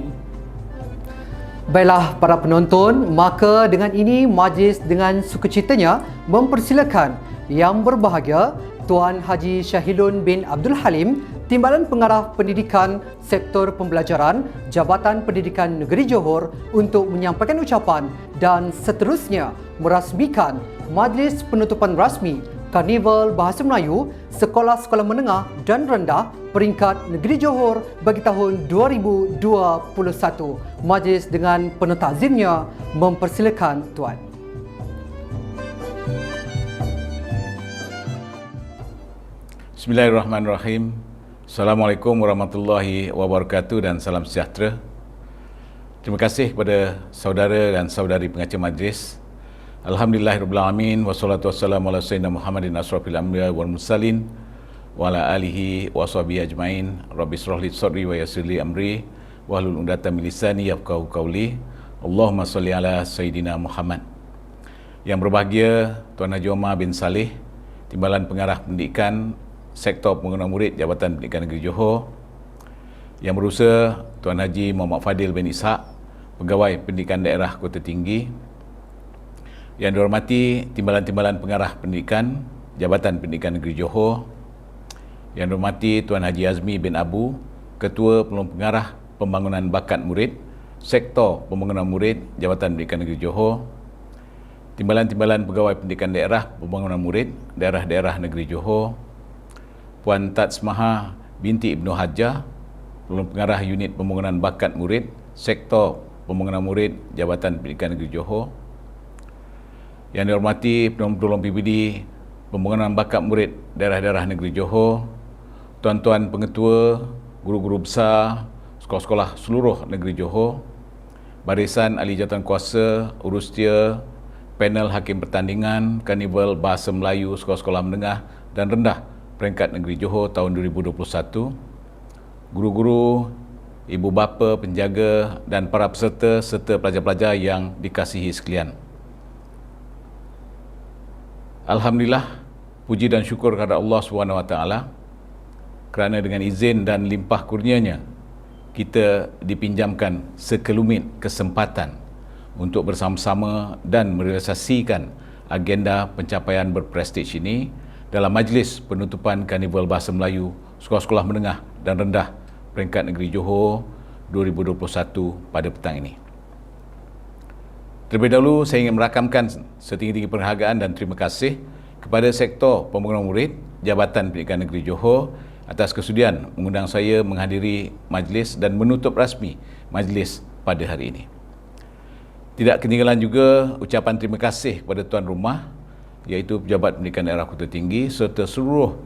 Baiklah para penonton, maka dengan ini majlis dengan sukacitanya mempersilakan Yang Berbahagia Tuan Haji Syahilun bin Abdul Halim, Timbalan Pengarah Pendidikan Sektor Pembelajaran Jabatan Pendidikan Negeri Johor untuk menyampaikan ucapan dan seterusnya merasmikan majlis penutupan rasmi Karnival Bahasa Melayu Sekolah-Sekolah Menengah dan Rendah Peringkat Negeri Johor bagi tahun 2021. Majlis dengan penentazimnya mempersilakan Tuan. Bismillahirrahmanirrahim. Assalamualaikum warahmatullahi wabarakatuh dan salam sejahtera. Terima kasih kepada saudara dan saudari pengacara majlis. Alhamdulillahirrahmanirrahim. Wassalatu wassalamu ala sayyidina Muhammadin asrafil anbiya wal mursalin wa ala alihi wa sahbihi ajmain. Rabbi shrah li sadri wa yassir li amri wahlul 'uqdatam min lisani yafqahu qawli. Allahumma shalli ala sayyidina Muhammad. Yang berbahagia Tuan Haji Omar bin Saleh, Timbalan Pengarah Pendidikan Sektor Pembangunan Murid Jabatan Pendidikan Negeri Johor. Yang berusaha Tuan Haji Muhammad Fadil bin Ishaq, Pegawai Pendidikan Daerah Kota Tinggi. Yang dihormati Timbalan-Timbalan Pengarah Pendidikan Jabatan Pendidikan Negeri Johor. Yang dihormati Tuan Haji Azmi bin Abu, Ketua Penolong Pengarah Pembangunan Bakat Murid Sektor Pembangunan Murid Jabatan Pendidikan Negeri Johor. Timbalan-Timbalan Pegawai Pendidikan Daerah Pembangunan Murid Daerah-Daerah Negeri Johor. Puan Tat Semaha binti Ibnu Hajjah, Penolong Pengarah Unit Pembangunan Bakat Murid Sektor Pembangunan Murid Jabatan Pendidikan Negeri Johor. Yang dihormati penolong PBD Pembangunan Bakat Murid Daerah-Daerah Negeri Johor, tuan-tuan pengetua, guru-guru besar, sekolah-sekolah seluruh negeri Johor, barisan ahli jawatankuasa, urustia, panel hakim pertandingan Karnival Bahasa Melayu Sekolah-Sekolah Menengah dan Rendah Peringkat Negeri Johor tahun 2021, guru-guru, ibu bapa, penjaga dan para peserta serta pelajar-pelajar yang dikasihi sekalian. Alhamdulillah, puji dan syukur kepada Allah SWT kerana dengan izin dan limpah kurnianya kita dipinjamkan sekelumit kesempatan untuk bersama-sama dan merealisasikan agenda pencapaian berprestij ini dalam majlis penutupan Karnival Bahasa Melayu Sekolah-Sekolah Menengah dan Rendah Peringkat Negeri Johor 2021 pada petang ini. Terlebih dahulu, saya ingin merakamkan setinggi-tinggi penghargaan dan terima kasih kepada Sektor Pembangunan Murid Jabatan Pendidikan Negeri Johor atas kesudian mengundang saya menghadiri majlis dan menutup rasmi majlis pada hari ini. Tidak ketinggalan juga ucapan terima kasih kepada tuan rumah, iaitu Pejabat Pendidikan Daerah Kota Tinggi serta seluruh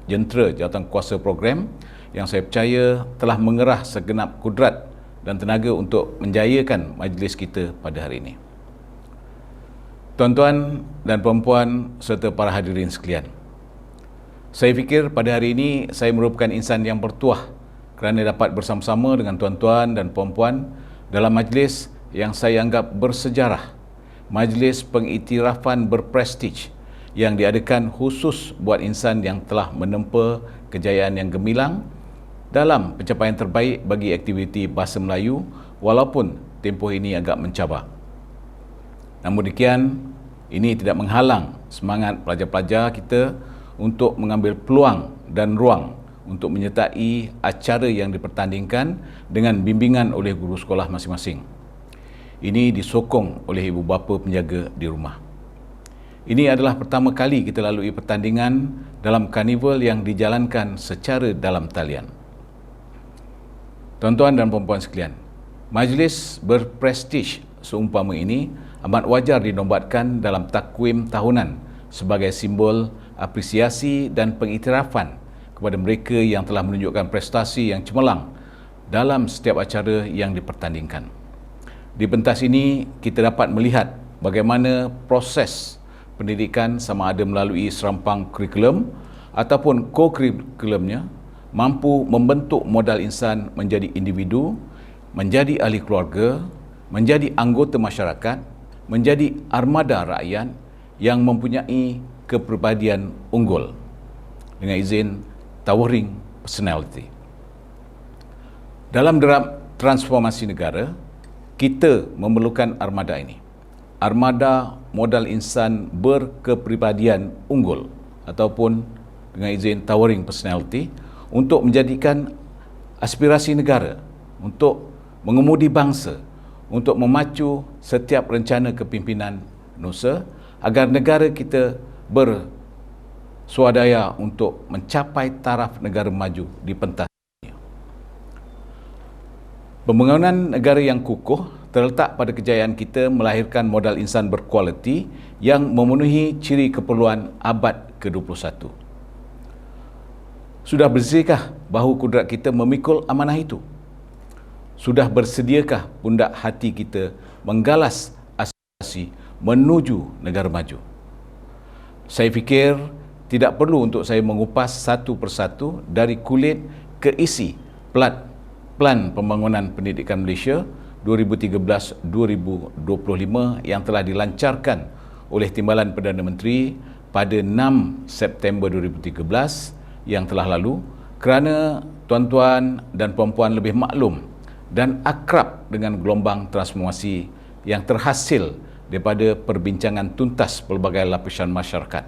jentera jawatankuasa program yang saya percaya telah mengerah segenap kudrat dan tenaga untuk menjayakan majlis kita pada hari ini. Tuan-tuan dan puan-puan serta para hadirin sekalian, saya fikir pada hari ini saya merupakan insan yang bertuah kerana dapat bersama-sama dengan tuan-tuan dan puan-puan dalam majlis yang saya anggap bersejarah, majlis pengiktirafan berprestij yang diadakan khusus buat insan yang telah menempa kejayaan yang gemilang dalam pencapaian terbaik bagi aktiviti bahasa Melayu walaupun tempoh ini agak mencabar. Namun demikian, ini tidak menghalang semangat pelajar-pelajar kita untuk mengambil peluang dan ruang untuk menyertai acara yang dipertandingkan dengan bimbingan oleh guru sekolah masing-masing. Ini disokong oleh ibu bapa penjaga di rumah. Ini adalah pertama kali kita lalui pertandingan dalam karnival yang dijalankan secara dalam talian. Tuan-tuan dan puan-puan sekalian, majlis berprestij seumpama ini amat wajar dinobatkan dalam takwim tahunan sebagai simbol apresiasi dan pengiktirafan kepada mereka yang telah menunjukkan prestasi yang cemerlang dalam setiap acara yang dipertandingkan. Di pentas ini, kita dapat melihat bagaimana proses pendidikan sama ada melalui serampang kurikulum ataupun co-kurikulumnya mampu membentuk modal insan menjadi individu, menjadi ahli keluarga, menjadi anggota masyarakat, menjadi armada rakyat yang mempunyai kepribadian unggul. Dengan izin, towering personality. Dalam derap transformasi negara, kita memerlukan armada ini. Armada modal insan berkepribadian unggul ataupun dengan izin towering personality untuk menjadikan aspirasi negara, untuk mengemudi bangsa, untuk memacu setiap rencana kepimpinan Nusa agar negara kita berswadaya untuk mencapai taraf negara maju di pentas dunia. Pembangunan negara yang kukuh terletak pada kejayaan kita melahirkan modal insan berkualiti yang memenuhi ciri keperluan abad ke-21. Sudah bersediakah bahu kudrat kita memikul amanah itu? Sudah bersediakah pundak hati kita menggalas aspirasi menuju negara maju? Saya fikir tidak perlu untuk saya mengupas satu persatu dari kulit ke isi Plan Pembangunan Pendidikan Malaysia 2013-2025 yang telah dilancarkan oleh Timbalan Perdana Menteri pada 6 September 2013 yang telah lalu, kerana tuan-tuan dan puan-puan lebih maklum dan akrab dengan gelombang transformasi yang terhasil daripada perbincangan tuntas pelbagai lapisan masyarakat.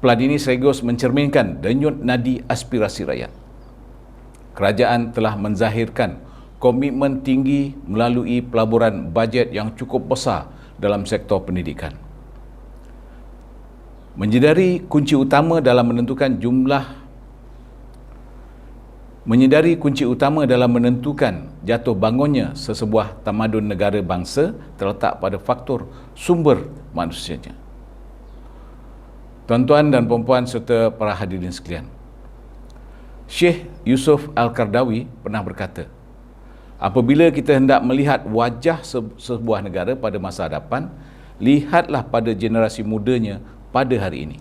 Plan ini sekaligus mencerminkan denyut nadi aspirasi rakyat. Kerajaan telah menzahirkan komitmen tinggi melalui pelaburan bajet yang cukup besar dalam sektor pendidikan. Menyedari kunci utama dalam menentukan jatuh bangunnya sesebuah tamadun negara bangsa terletak pada faktor sumber manusianya. Tuan-tuan dan puan-puan serta para hadirin sekalian, Syekh Yusuf Al-Qardawi pernah berkata, apabila kita hendak melihat wajah sebuah negara pada masa hadapan, lihatlah pada generasi mudanya pada hari ini.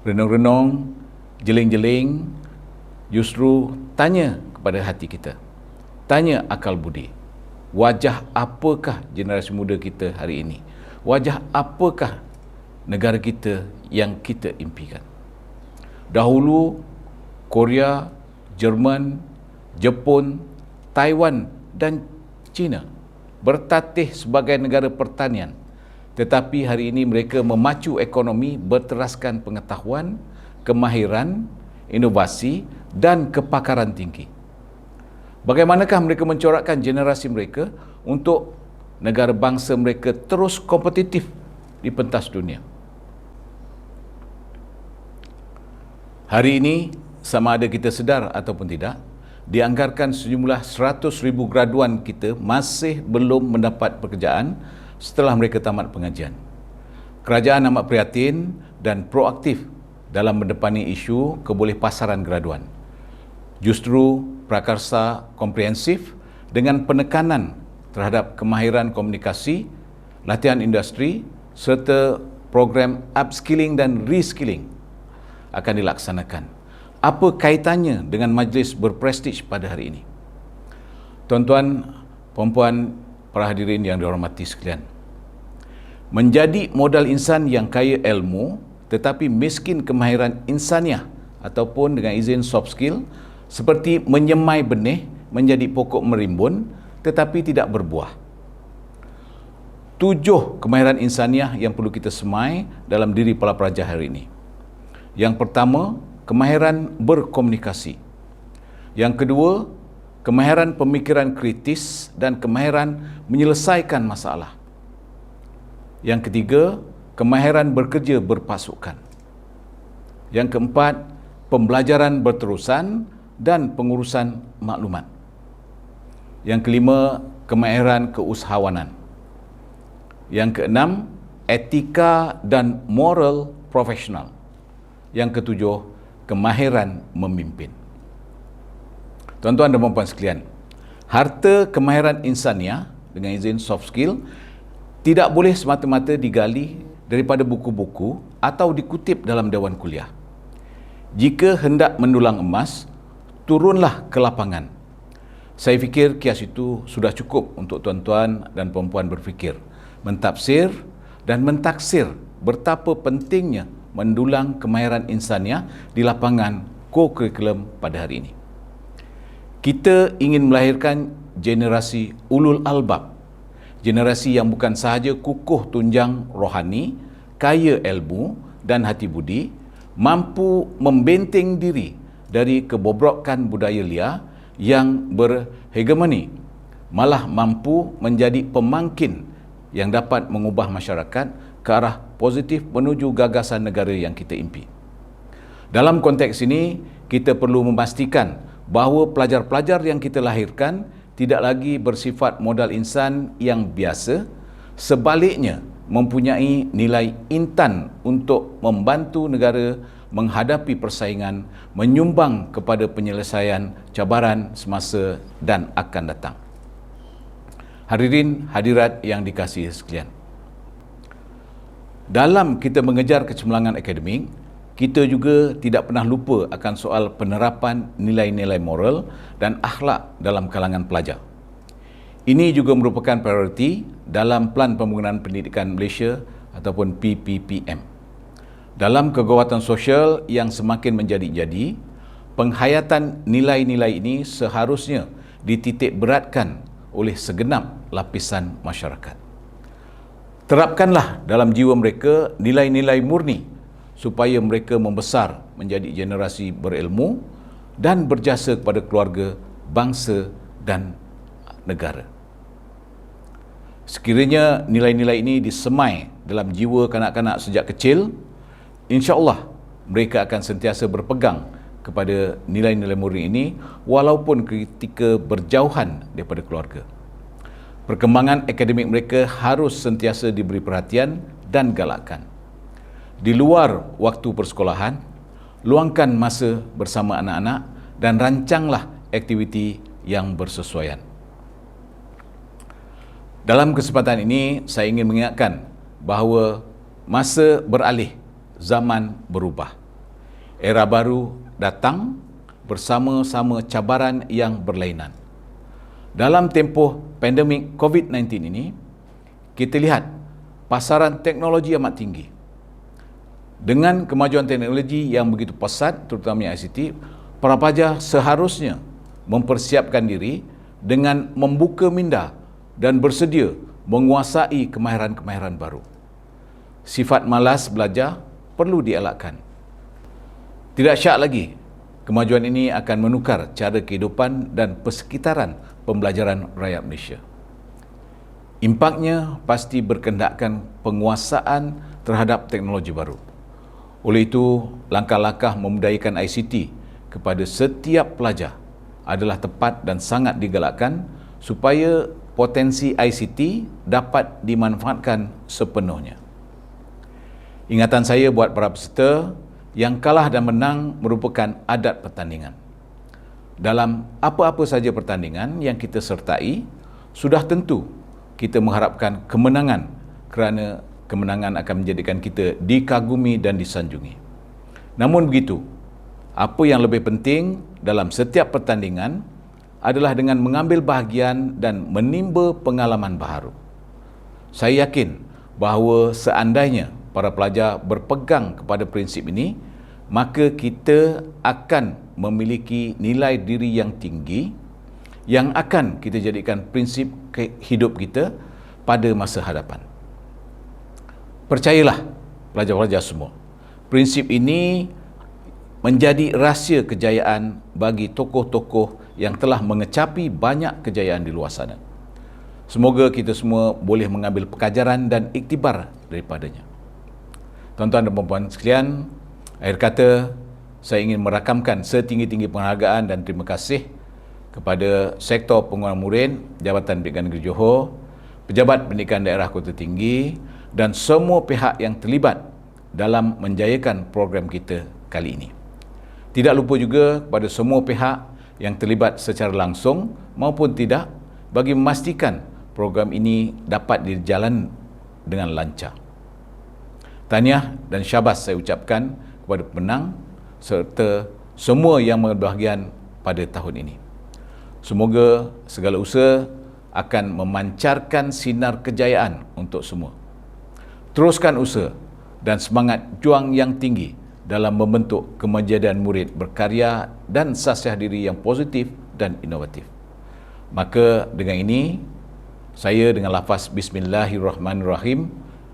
Renung-renung, jeling-jeling, justru tanya kepada hati kita, tanya akal budi, wajah apakah generasi muda kita hari ini? Wajah apakah negara kita yang kita impikan? Dahulu Korea, Jerman, Jepun, Taiwan dan China bertatih sebagai negara pertanian, tetapi hari ini mereka memacu ekonomi berteraskan pengetahuan, kemahiran, inovasi dan kepakaran tinggi. Bagaimanakah mereka mencorakkan generasi mereka untuk negara bangsa mereka terus kompetitif di pentas dunia? Hari ini, sama ada kita sedar ataupun tidak, dianggarkan sejumlah 100,000 graduan kita masih belum mendapat pekerjaan setelah mereka tamat pengajian. Kerajaan amat prihatin dan proaktif dalam mendepani isu kebolehpasaran graduan. Justru prakarsa komprehensif dengan penekanan terhadap kemahiran komunikasi, latihan industri serta program upskilling dan reskilling akan dilaksanakan. Apa kaitannya dengan majlis berprestij pada hari ini? Tuan-tuan, puan-puan, para hadirin yang dihormati sekalian, menjadi modal insan yang kaya ilmu tetapi miskin kemahiran insaniah ataupun dengan izin soft skill seperti menyemai benih menjadi pokok merimbun tetapi tidak berbuah. 7 kemahiran insaniah yang perlu kita semai dalam diri para pelajar hari ini. Yang pertama, kemahiran berkomunikasi. Yang kedua, kemahiran pemikiran kritis dan kemahiran menyelesaikan masalah. Yang ketiga, kemahiran bekerja berpasukan. Yang keempat, pembelajaran berterusan dan pengurusan maklumat. Yang kelima, kemahiran keusahawanan. Yang keenam, etika dan moral profesional. Yang ketujuh, kemahiran memimpin. Tuan-tuan dan puan-puan sekalian, harta kemahiran insaniah dengan izin soft skill tidak boleh semata-mata digali daripada buku-buku atau dikutip dalam dewan kuliah. Jika hendak mendulang emas, turunlah ke lapangan. Saya fikir kias itu sudah cukup untuk tuan-tuan dan puan-puan berfikir, mentafsir dan mentaksir betapa pentingnya mendulang kemahiran insaniah di lapangan co-curriculum pada hari ini. Kita ingin melahirkan generasi ulul albab, generasi yang bukan sahaja kukuh tunjang rohani, kaya ilmu dan hati budi, mampu membenteng diri dari kebobrokan budaya liar yang berhegemoni, malah mampu menjadi pemangkin yang dapat mengubah masyarakat ke arah positif menuju gagasan negara yang kita impi. Dalam konteks ini, kita perlu memastikan bahawa pelajar-pelajar yang kita lahirkan tidak lagi bersifat modal insan yang biasa, sebaliknya mempunyai nilai intan untuk membantu negara menghadapi persaingan, menyumbang kepada penyelesaian cabaran semasa dan akan datang. Hadirin hadirat yang dikasihi sekalian, dalam kita mengejar kecemerlangan akademik, kita juga tidak pernah lupa akan soal penerapan nilai-nilai moral dan akhlak dalam kalangan pelajar. Ini juga merupakan prioriti dalam Pelan Pembangunan Pendidikan Malaysia ataupun PPPM. Dalam kegawatan sosial yang semakin menjadi-jadi, penghayatan nilai-nilai ini seharusnya dititik beratkan oleh segenap lapisan masyarakat. Terapkanlah dalam jiwa mereka nilai-nilai murni supaya mereka membesar menjadi generasi berilmu dan berjasa kepada keluarga, bangsa dan negara. Sekiranya nilai-nilai ini disemai dalam jiwa kanak-kanak sejak kecil, insya-Allah mereka akan sentiasa berpegang kepada nilai-nilai murni ini walaupun ketika berjauhan daripada keluarga. Perkembangan akademik mereka harus sentiasa diberi perhatian dan galakkan. Di luar waktu persekolahan, luangkan masa bersama anak-anak dan rancanglah aktiviti yang bersesuaian. Dalam kesempatan ini, saya ingin mengingatkan bahawa masa beralih, zaman berubah. Era baru datang bersama-sama cabaran yang berlainan. Dalam tempoh pandemik COVID-19 ini, kita lihat pasaran teknologi amat tinggi. Dengan kemajuan teknologi yang begitu pesat, terutamanya ICT, para pelajar seharusnya mempersiapkan diri dengan membuka minda dan bersedia menguasai kemahiran-kemahiran baru. Sifat malas belajar perlu dielakkan. Tidak syak lagi, kemajuan ini akan menukar cara kehidupan dan persekitaran pembelajaran rakyat Malaysia. Impaknya pasti berkendakkan penguasaan terhadap teknologi baru. Oleh itu, langkah-langkah memudayakan ICT kepada setiap pelajar adalah tepat dan sangat digalakkan supaya potensi ICT dapat dimanfaatkan sepenuhnya. Ingatan saya buat para peserta, yang kalah dan menang merupakan adat pertandingan. Dalam apa-apa saja pertandingan yang kita sertai, sudah tentu kita mengharapkan kemenangan kerana kemenangan akan menjadikan kita dikagumi dan disanjungi. Namun begitu, apa yang lebih penting dalam setiap pertandingan adalah dengan mengambil bahagian dan menimba pengalaman baharu. Saya yakin bahawa seandainya para pelajar berpegang kepada prinsip ini, maka kita akan memiliki nilai diri yang tinggi yang akan kita jadikan prinsip hidup kita pada masa hadapan. Percayalah pelajar-pelajar semua, prinsip ini menjadi rahsia kejayaan bagi tokoh-tokoh yang telah mengecapi banyak kejayaan di luar sana. Semoga kita semua boleh mengambil pelajaran dan iktibar daripadanya. Tuan-tuan dan puan-puan sekalian, akhir kata saya ingin merakamkan setinggi-tinggi penghargaan dan terima kasih kepada Sektor Pengurusan Murid Jabatan Pendidikan Negeri Johor, Pejabat Pendidikan Daerah Kota Tinggi dan semua pihak yang terlibat dalam menjayakan program kita kali ini. Tidak lupa juga kepada semua pihak yang terlibat secara langsung maupun tidak bagi memastikan program ini dapat dijalankan dengan lancar. Tahniah dan syabas saya ucapkan kepada pemenang serta semua yang berbahagian pada tahun ini. Semoga segala usaha akan memancarkan sinar kejayaan untuk semua. Teruskan usaha dan semangat juang yang tinggi dalam membentuk kemajuan murid berkarya dan sasiah diri yang positif dan inovatif. Maka dengan ini, saya dengan lafaz Bismillahirrahmanirrahim,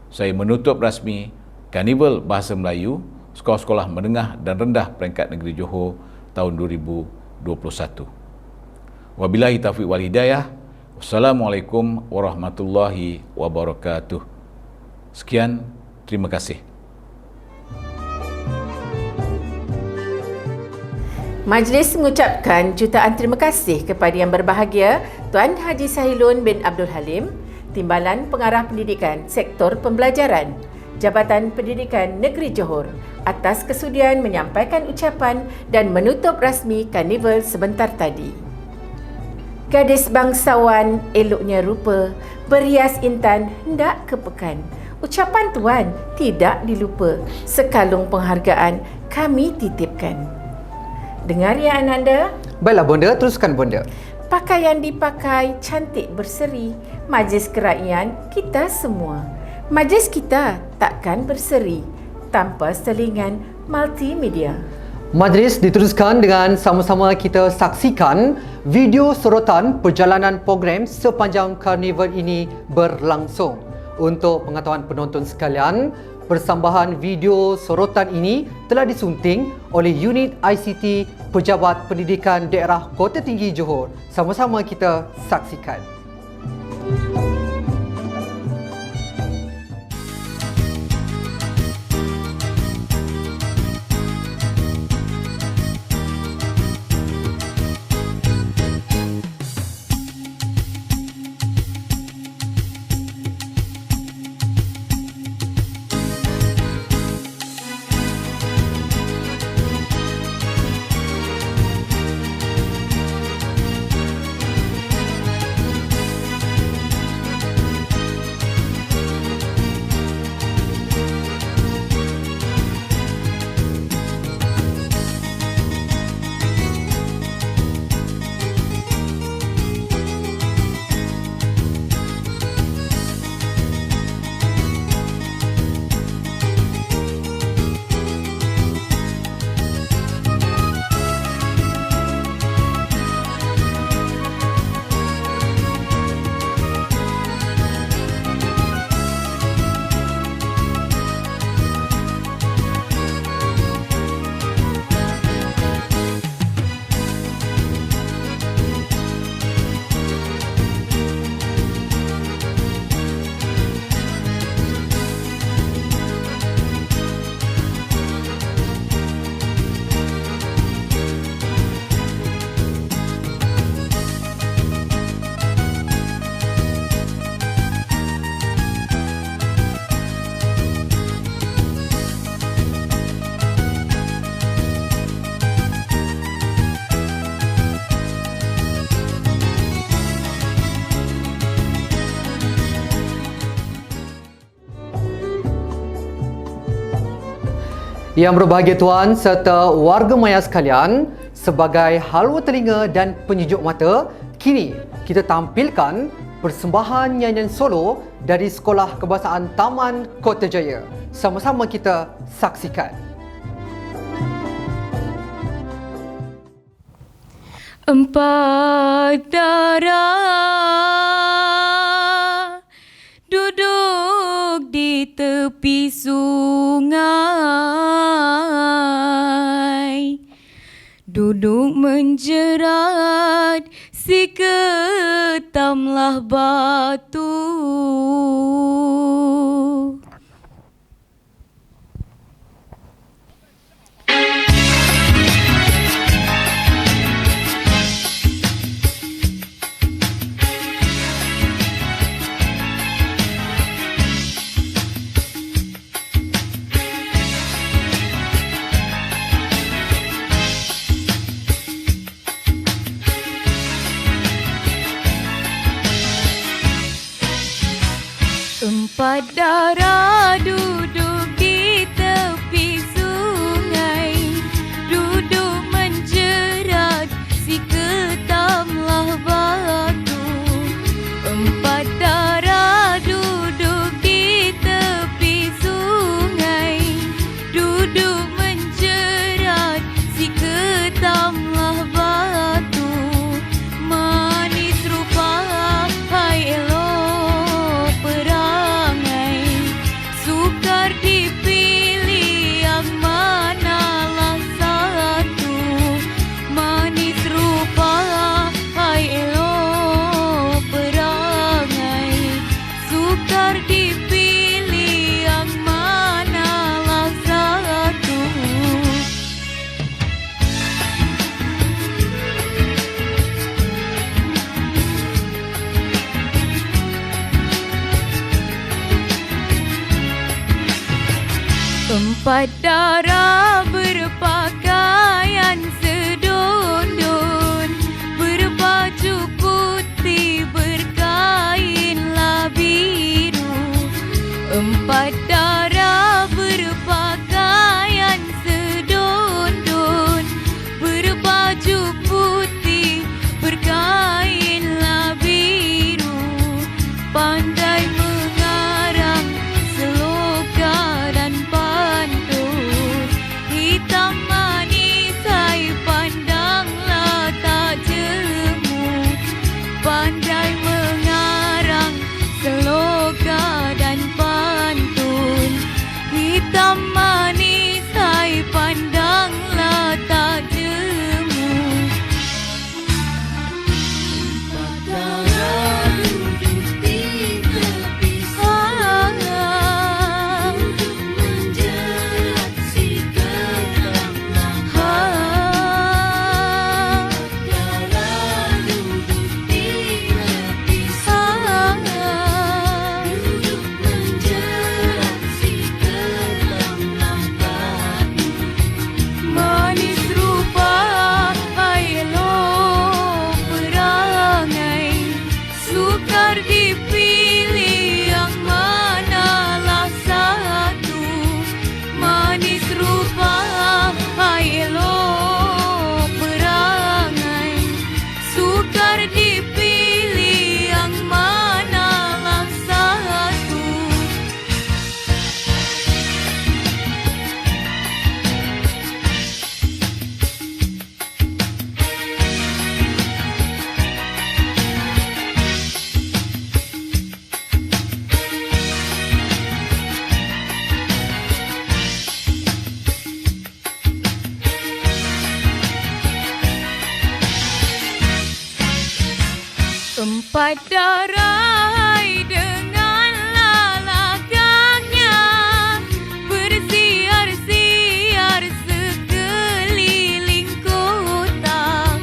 saya menutup rasmi Karnival Bahasa Melayu Sekolah-Sekolah Menengah dan Rendah Peringkat Negeri Johor tahun 2021. Wabillahi taufiq wal hidayah. Wassalamualaikum warahmatullahi wabarakatuh. Sekian, terima kasih. Majlis mengucapkan jutaan terima kasih kepada Yang Berbahagia Tuan Haji Sahilun bin Abdul Halim, Timbalan Pengarah Pendidikan Sektor Pembelajaran, Jabatan Pendidikan Negeri Johor atas kesudian menyampaikan ucapan dan menutup rasmi karnival sebentar tadi. Gadis bangsawan eloknya rupa, berhias intan hendak ke pekan. Ucapan tuan tidak dilupa, sekalung penghargaan kami titipkan. Dengar ya Ananda? Baiklah bonda, teruskan bonda. Pakaian dipakai cantik berseri, majlis kerajaan kita semua. Majlis kita takkan berseri tanpa selingan multimedia. Majlis diteruskan dengan sama-sama kita saksikan video sorotan perjalanan program sepanjang karnival ini berlangsung. Untuk pengetahuan penonton sekalian, persembahan video sorotan ini telah disunting oleh Unit ICT Pejabat Pendidikan Daerah Kota Tinggi Johor. Sama-sama kita saksikan. Yang berbahagia tuan serta warga maya sekalian, sebagai halwa telinga dan penyejuk mata, kini kita tampilkan persembahan nyanyian solo dari Sekolah Kebahasaan Taman Kota Jaya. Sama-sama kita saksikan. Empat darah duduk di tepi sungai, duduk menjerat si ketamlah batu. Empat darah duduk di tepi sungai, duduk menjerat si ketamlah batu. Empat darah duduk di tepi sungai, duduk menjerat si ketamlah batu. Manis rupa hai elok perangai, sukar dipilih yang manalah satu. Manis rupa hai elok perangai, sukar dipilih yang manalah satu. Empat darah berpakaian sedondon, berbaju putih berkainlah biru. Empat darah berpakaian sedondon, berbaju putih berkainlah biru. Pandai mengarang seloka dan pantun, hitam manis hai pandanglah tak jemu. Pandai mengarang seloka dan pantun, hitam manis hai pandanglah tak jemu. Manis rupa hai elok perangai, sukar dipilih yang manalah satu. Manis rupa hai elok perangai, sukar dipilih yang manalah satu. Empat darah dengan lalakanya, bersiar-siar sekeliling kota.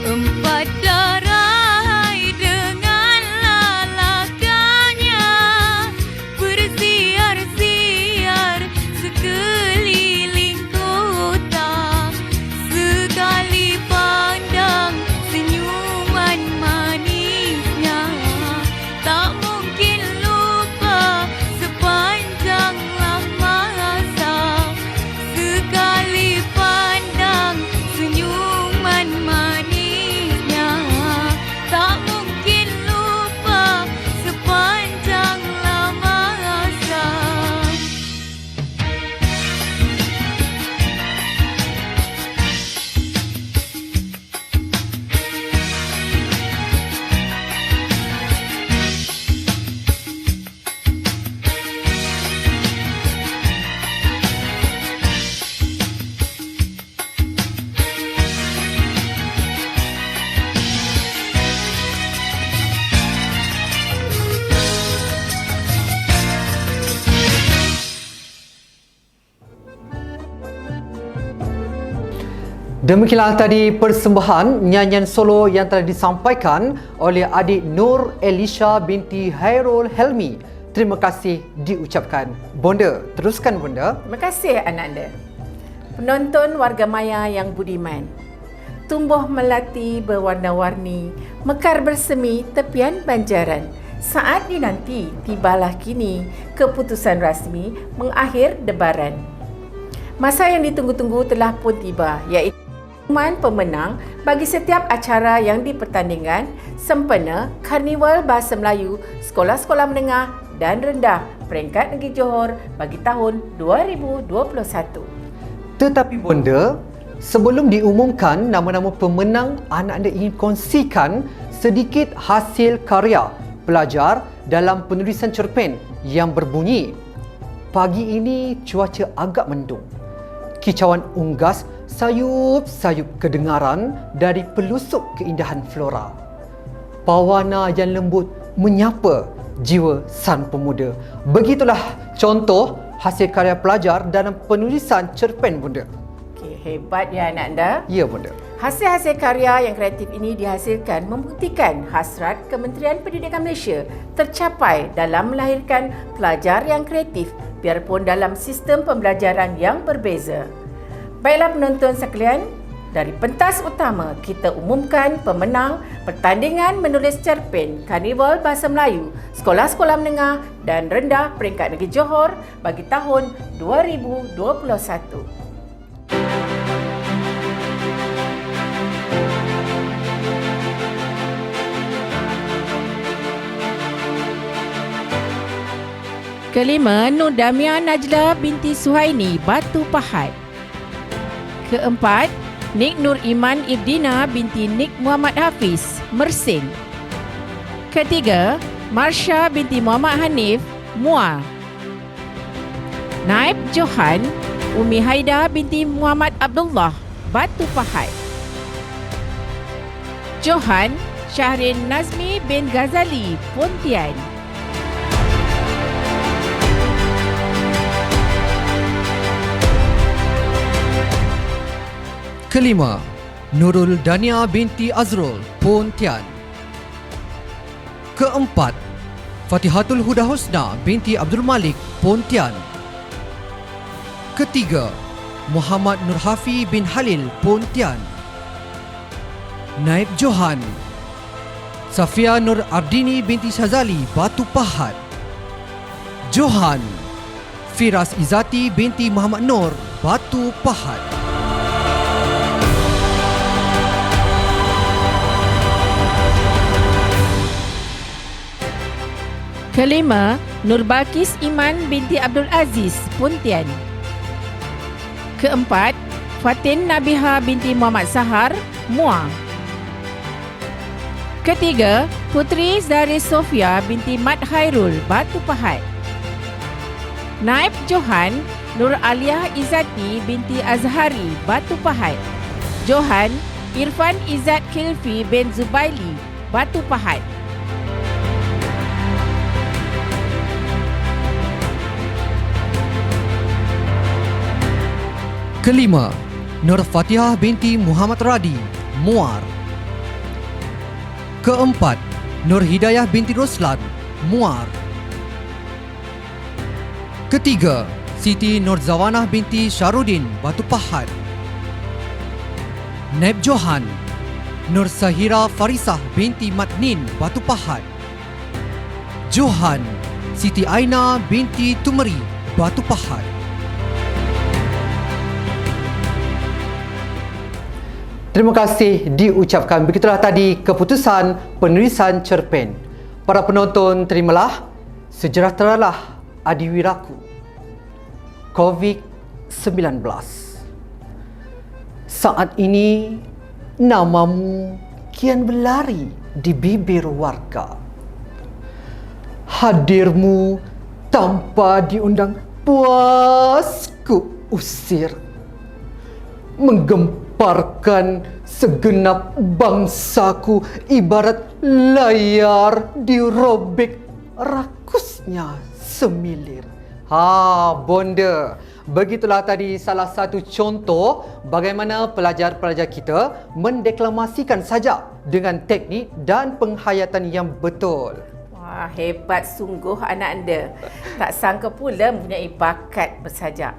Empat darah dengan lalakanya, bersiar-siar sekeliling kota. Sekali pandang senyuman manisnya, Demikianlah tadi persembahan nyanyian solo yang telah disampaikan oleh adik Nur Elisha binti Hairul Helmi. Terima kasih diucapkan. Bonda, teruskan Bonda. Terima kasih Ananda. Penonton warga maya yang budiman. Tumbuh melati berwarna-warni, mekar bersemi tepian banjaran. Saat dinanti, tibalah kini keputusan rasmi mengakhir debaran. Masa yang ditunggu-tunggu telah pun tiba, iaitu pengumuman pemenang bagi setiap acara yang dipertandingkan sempena Karnival Bahasa Melayu Sekolah-Sekolah Menengah dan Rendah Peringkat Negeri Johor bagi tahun 2021. Tetapi Bonda, sebelum diumumkan nama-nama pemenang, anda ingin kongsikan sedikit hasil karya pelajar dalam penulisan cerpen yang berbunyi, pagi ini cuaca agak mendung. Kicauan unggas sayup-sayup kedengaran dari pelusuk keindahan flora. Pawana yang lembut menyapa jiwa sang pemuda. Begitulah contoh hasil karya pelajar dalam penulisan cerpen Bonda. Okey, hebat ya anak anda. Ya Bonda. Hasil-hasil karya yang kreatif ini dihasilkan membuktikan hasrat Kementerian Pendidikan Malaysia tercapai dalam melahirkan pelajar yang kreatif biarpun dalam sistem pembelajaran yang berbeza. Baiklah penonton sekalian, dari pentas utama kita umumkan pemenang pertandingan menulis cerpen Karnival Bahasa Melayu Sekolah-Sekolah Menengah dan Rendah Peringkat Negeri Johor bagi tahun 2021. Kelima, Nur Damia Najla binti Suhaini, Batu Pahat. Keempat, Nik Nur Iman Ibdina binti Nik Muhammad Hafiz, Mersing. Ketiga, Marsha binti Muhammad Hanif, Muar. Naib Johan, Umi Haida binti Muhammad Abdullah, Batu Pahat. Johan, Syahrin Nazmi bin Ghazali, Pontian. Kelima, Nurul Dania binti Azrul, Pontian. Keempat, Fatihatul Huda Husna binti Abdul Malik, Pontian. Ketiga, Muhammad Nurhafi bin Halil, Pontian. Naib Johan, Safia Nur Ardini binti Syazali, Batu Pahat. Johan, Firas Izati binti Muhammad Nur, Batu Pahat. Kelima, Nurbalkis Iman binti Abdul Aziz, Pontian. Keempat, Fatin Nabiha binti Muhammad Sahar, Muar. Ketiga, Putri Zaris Sofia binti Mat Khairul, Batu Pahat. Naib Johan, Nur Aliyah Izzati binti Azhari, Batu Pahat. Johan, Irfan Izzat Khilfi bin Zubaili, Batu Pahat. Kelima, Nur Fatihah binti Muhammad Radi, Muar. Keempat, Nur Hidayah binti Roslan, Muar. Ketiga, Siti Nur Zawanah binti Syarudin, Batu Pahat. Naib Johan, Nur Sahira Farisah binti Matnin, Batu Pahat. Johan, Siti Aina binti Tumeri, Batu Pahat. Terima kasih diucapkan. Begitulah tadi keputusan penulisan cerpen. Para penonton, terimalah, sejahteralah adiwiraku. COVID-19. Saat ini, namamu kian berlari di bibir warga. Hadirmu tanpa diundang puas ku usir. Menggemparkan segenap bangsaku ibarat layar dirobek rakusnya semilir. Bonda, Begitulah tadi salah satu contoh bagaimana pelajar-pelajar kita mendeklamasikan sajak dengan teknik dan penghayatan yang betul. Wah, hebat sungguh anak anda. Tak sangka pula mempunyai bakat bersajak.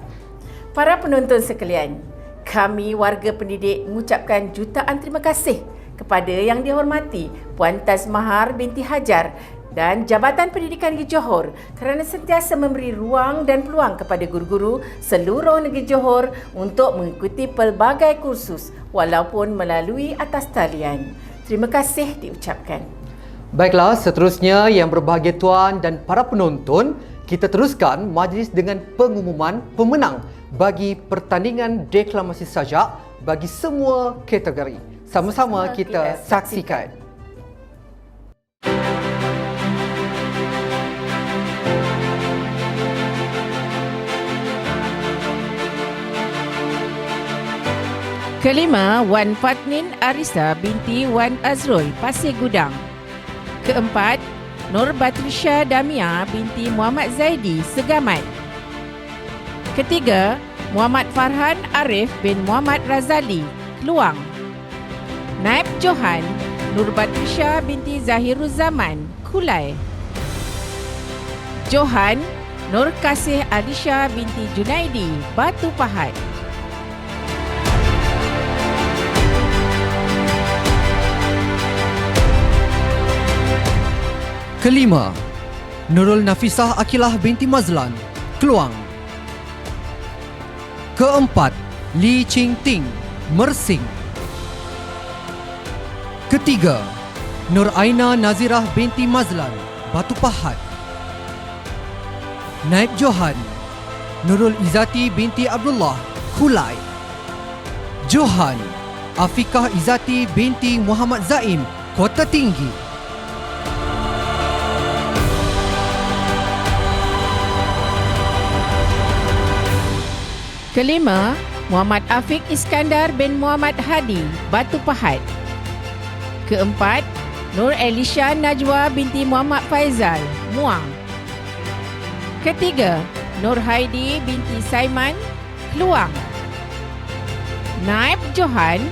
Para penonton sekalian, kami warga pendidik mengucapkan jutaan terima kasih kepada yang dihormati Puan Tazmahar binti Hajar dan Jabatan Pendidikan Negeri Johor kerana sentiasa memberi ruang dan peluang kepada guru-guru seluruh negeri Johor untuk mengikuti pelbagai kursus walaupun melalui atas talian. Terima kasih diucapkan. Baiklah, seterusnya yang berbahagia tuan dan para penonton, kita teruskan majlis dengan pengumuman pemenang bagi pertandingan deklamasi sajak bagi semua kategori. Sama-sama kita saksikan. Kelima, Wan Fatnin Arisa binti Wan Azrul, Pasir Gudang. Keempat, Nur Batrisha Damia binti Muhammad Zaidi, Segamat. Ketiga, Muhammad Farhan Arif bin Muhammad Razali, Keluang. Naib Johan, Nur Batrisha binti Zahirul Zaman, Kulai. Johan, Nur Kasih Alisha binti Junaidi, Batu Pahat. Kelima, Nurul Nafisah Akilah binti Mazlan, Keluang. Keempat, Li Ching Ting, Mersing. Ketiga, Nur Aina Nazirah binti Mazlan, Batu Pahat. Naib Johan, Nurul Izzati binti Abdullah, Kulai. Johan, Afikah Izzati binti Muhammad Zaim, Kota Tinggi. Kelima, Muhammad Afiq Iskandar bin Muhammad Hadi, Batu Pahat. Keempat, Nur Elisha Najwa binti Muhammad Faizal, Muang. Ketiga, Nur Haidi binti Saiman, Keluang. Naib Johan,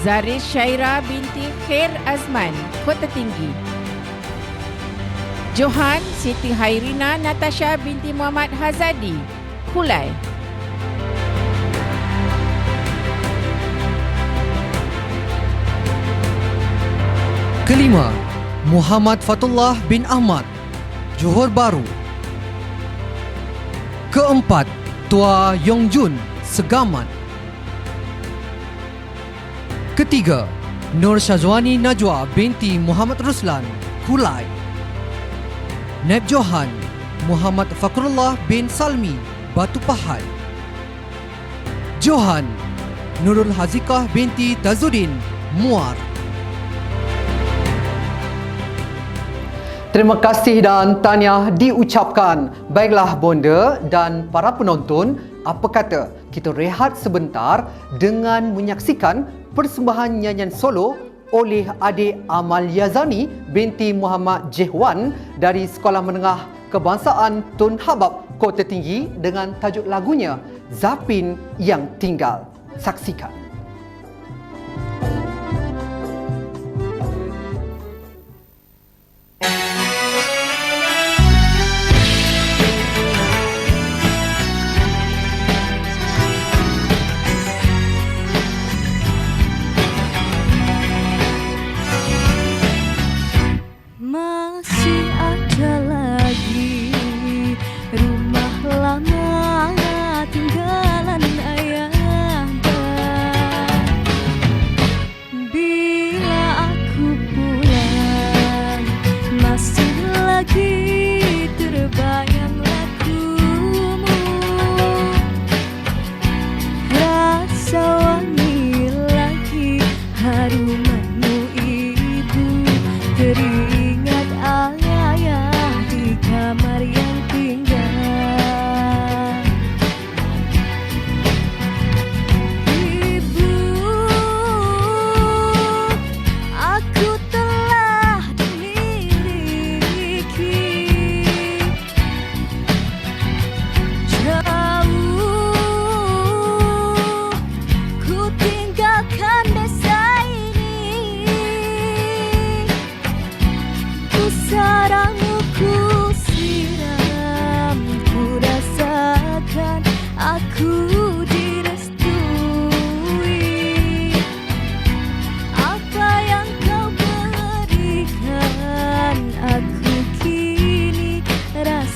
Zaris Syaira binti Khair Azman, Kota Tinggi. Johan Siti Hairina Natasha binti Muhammad Hazadi, Kulai. Kelima, Muhammad Fatullah bin Ahmad, Johor Bahru. Keempat, Tua Yongjun, Segamat. Ketiga, Nur Syazwani Najwa binti Muhammad Ruslan, Kulai. Naib Johan, Muhammad Fakrullah bin Salmi, Batu Pahat. Johan, Nurul Hazikah binti Tazuddin, Muar. Terima kasih dan tahniah diucapkan. Baiklah bonda dan para penonton, apa kata kita rehat sebentar dengan menyaksikan persembahan nyanyian solo oleh adik Amal Yazani binti Muhammad Jehwan dari Sekolah Menengah Kebangsaan Tun Habab, Kota Tinggi dengan tajuk lagunya Zapin Yang Tinggal. Saksikan. Masih ada lagi rumah lama tinggalan ayah dan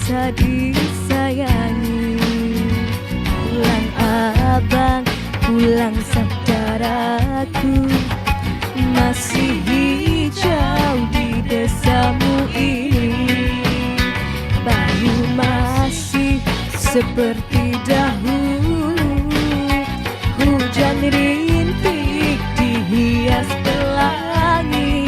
rasa disayangi. Pulang abang, pulang saudaraku, masih hijau di desamu ini. Bayu masih seperti dahulu, hujan rintik dihias pelangi.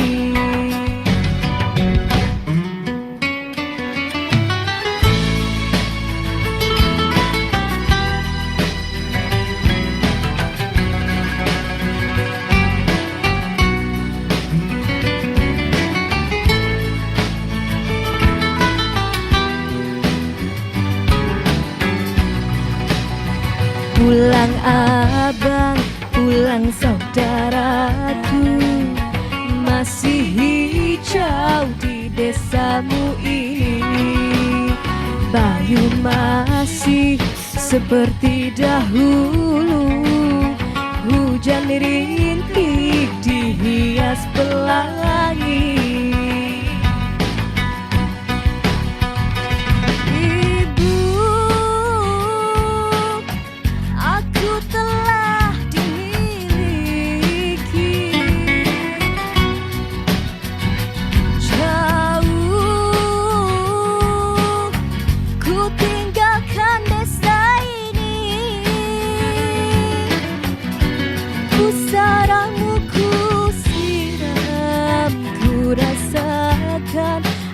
Pulang abang, pulang saudaraku, masih hijau di desamu ini. Bayu masih seperti dahulu, hujan rintik dihias pelangi.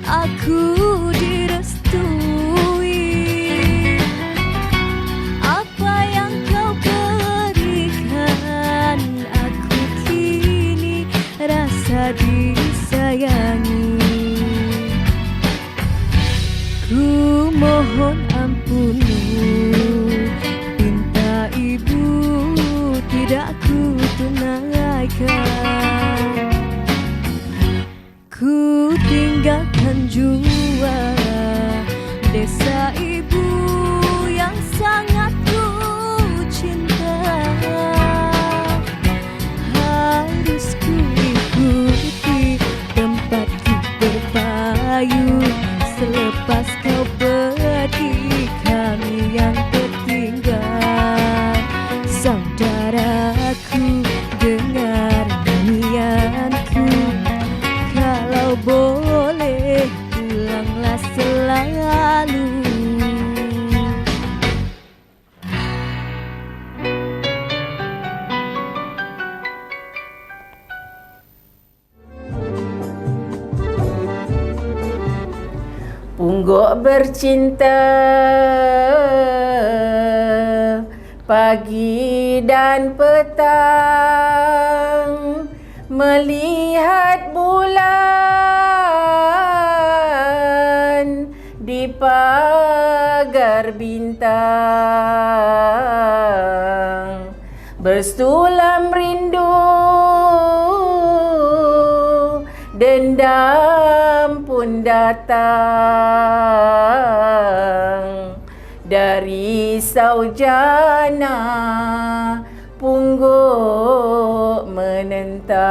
Aku direstui, apa yang kau berikan, aku kini rasa disayangi. Ku mohon ampuni, pinta ibu tidak ku tunaikan. Ku tinggalkan jua desa ibu yang sangat ku cinta. Harus ku ikuti tempat ku berpayu, selepas kau pergi kami yang tertinggal. Saudaraku, dengar nyanyianku, kalau boleh pulanglah selalu. Pungguk bercinta pagi dan petang, melihat bulan di pagar bintang, bersulam rindu, dendam pun datang dari saujana pungguk menentang.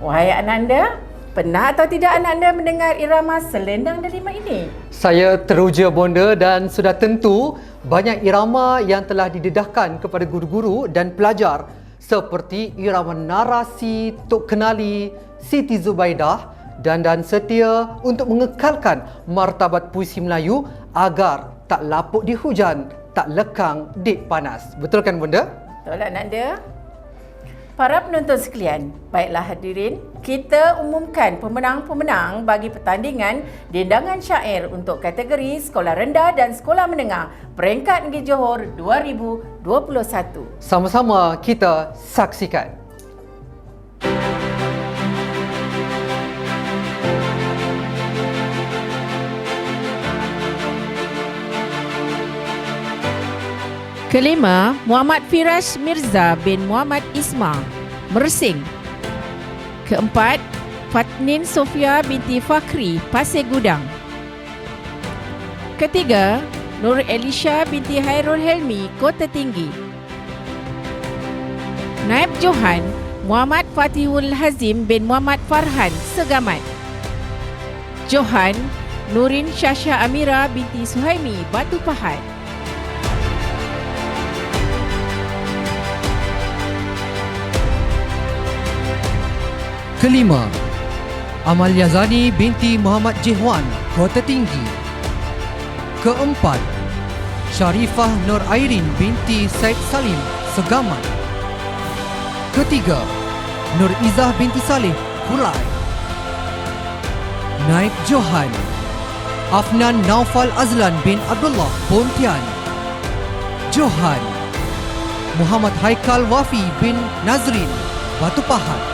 Wahai Ananda, pernah atau tidak Ananda mendengar irama Selendang Delima ini? Saya teruja bonda dan sudah tentu banyak irama yang telah didedahkan kepada guru-guru dan pelajar seperti irama narasi Tok Kenali, Siti Zubaidah dan Setia untuk mengekalkan martabat puisi Melayu agar tak lapuk di hujan, tak lekang di panas. Betul kan bonda? Betul Ananda. Para penonton sekalian, baiklah hadirin, kita umumkan pemenang-pemenang bagi pertandingan dendangan syair untuk kategori sekolah rendah dan sekolah menengah peringkat Negeri Johor 2021. Sama-sama kita saksikan. Kelima, Muhammad Firash Mirza bin Muhammad Isma, Mersing. Keempat, Fatnin Sofia binti Fakri, Pasir Gudang. Ketiga, Nur Elisha binti Hairul Helmi, Kota Tinggi. Naib Johan, Muhammad Fatihul Hazim bin Muhammad Farhan, Segamat. Johan, Nurin Syasha Amira binti Suhaimi, Batu Pahat. Kelima, Amalia Zani binti Muhammad Jihwan, Kota Tinggi. Keempat, Sharifah Nur Airin binti Said Salim, Segamat. Ketiga, Nur Izzah binti Saleh, Kulai. Naib Johan, Afnan Naufal Azlan bin Abdullah, Pontian. Johan, Muhammad Haikal Wafi bin Nazrin, Batu Pahat.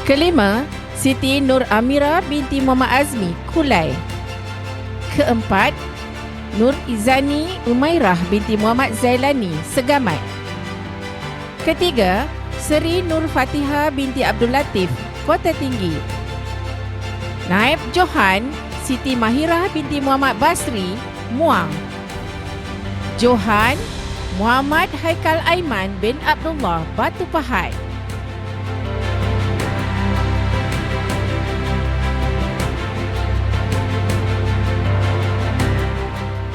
Kelima, Siti Nur Amira binti Muhammad Azmi, Kulai. Keempat, Nur Izani Umairah binti Muhammad Zailani, Segamat. Ketiga, Seri Nur Fatihah binti Abdul Latif, Kota Tinggi. Naib Johan, Siti Mahirah binti Muhammad Basri, Muang. Johan, Muhammad Haikal Aiman bin Abdullah, Batu Pahat.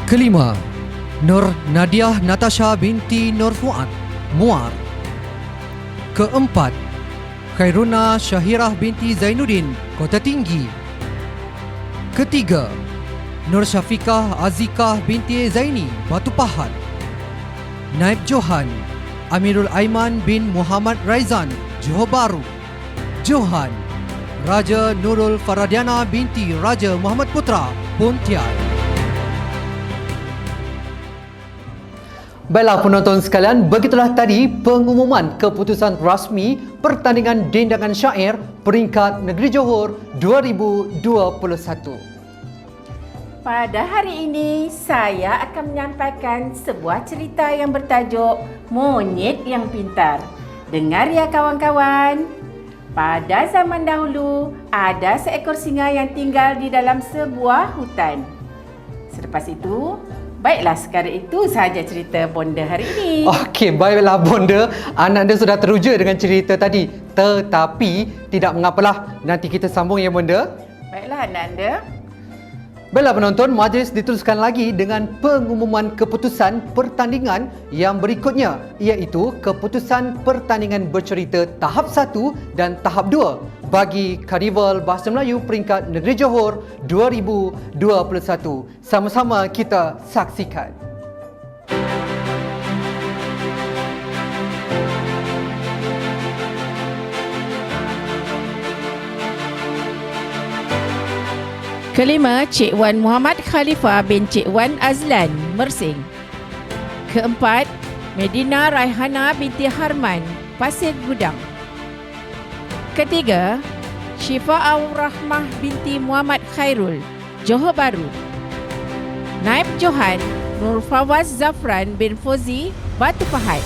Kelima, Nur Nadiah Natasha binti Nur Fuad, Muar. Keempat, Khairuna Syahirah binti Zainuddin, Kota Tinggi. Ketiga, Nur Syafiqah Azikah binti Zaini, Batu Pahat. Naib Johan, Amirul Aiman bin Muhammad Raizan, Johor Bahru. Johan, Raja Nurul Faradiana binti Raja Muhammad Putra, Pontian. Baiklah penonton sekalian, begitulah tadi pengumuman keputusan rasmi pertandingan dendangan syair peringkat Negeri Johor 2021. Pada hari ini, saya akan menyampaikan sebuah cerita yang bertajuk Monyet yang Pintar. Dengar ya kawan-kawan. Pada zaman dahulu, ada seekor singa yang tinggal di dalam sebuah hutan. Selepas itu, baiklah, sekarang itu sahaja cerita bonda hari ini. Okey, baiklah bonda. Anak dia sudah teruja dengan cerita tadi. Tetapi tidak mengapalah. Nanti kita sambung ya bonda. Baiklah anak anda. Baiklah penonton, majlis diteruskan lagi dengan pengumuman keputusan pertandingan yang berikutnya, iaitu keputusan pertandingan bercerita tahap 1 dan tahap 2 bagi Karnival Bahasa Melayu peringkat Negeri Johor 2021. Sama-sama kita saksikan. Kelima, Cik Wan Muhammad Khalifah bin Cik Wan Azlan, Mersing. Keempat, Medina Raihana binti Harman, Pasir Gudang. Ketiga, Syifa Rahmah binti Muhammad Khairul, Johor Bahru. Naib Johan, Nur Fawaz Zafran bin Fozi, Batu Pahat.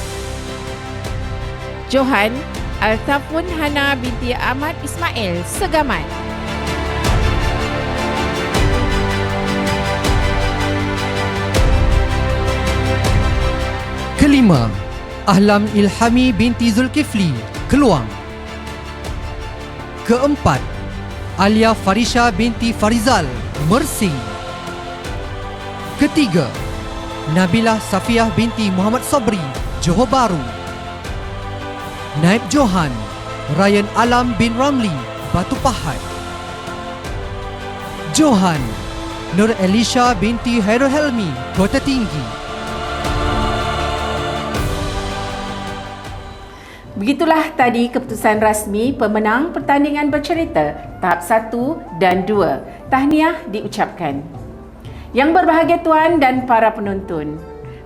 Johan, Altafun Hana binti Ahmad Ismail, Segamat. Kelima, Ahlam Ilhami binti Zulkifli, Keluang. Keempat, Alia Farisha binti Farizal, Mersing. Ketiga, Nabilah Safiah binti Muhammad Sabri, Johor Bahru. Naib Johan, Ryan Alam bin Ramli, Batu Pahat. Johan, Nur Elisha binti Hairul Helmi, Kota Tinggi. Begitulah tadi keputusan rasmi pemenang pertandingan bercerita tahap 1 dan 2. Tahniah diucapkan. Yang berbahagia tuan dan para penonton,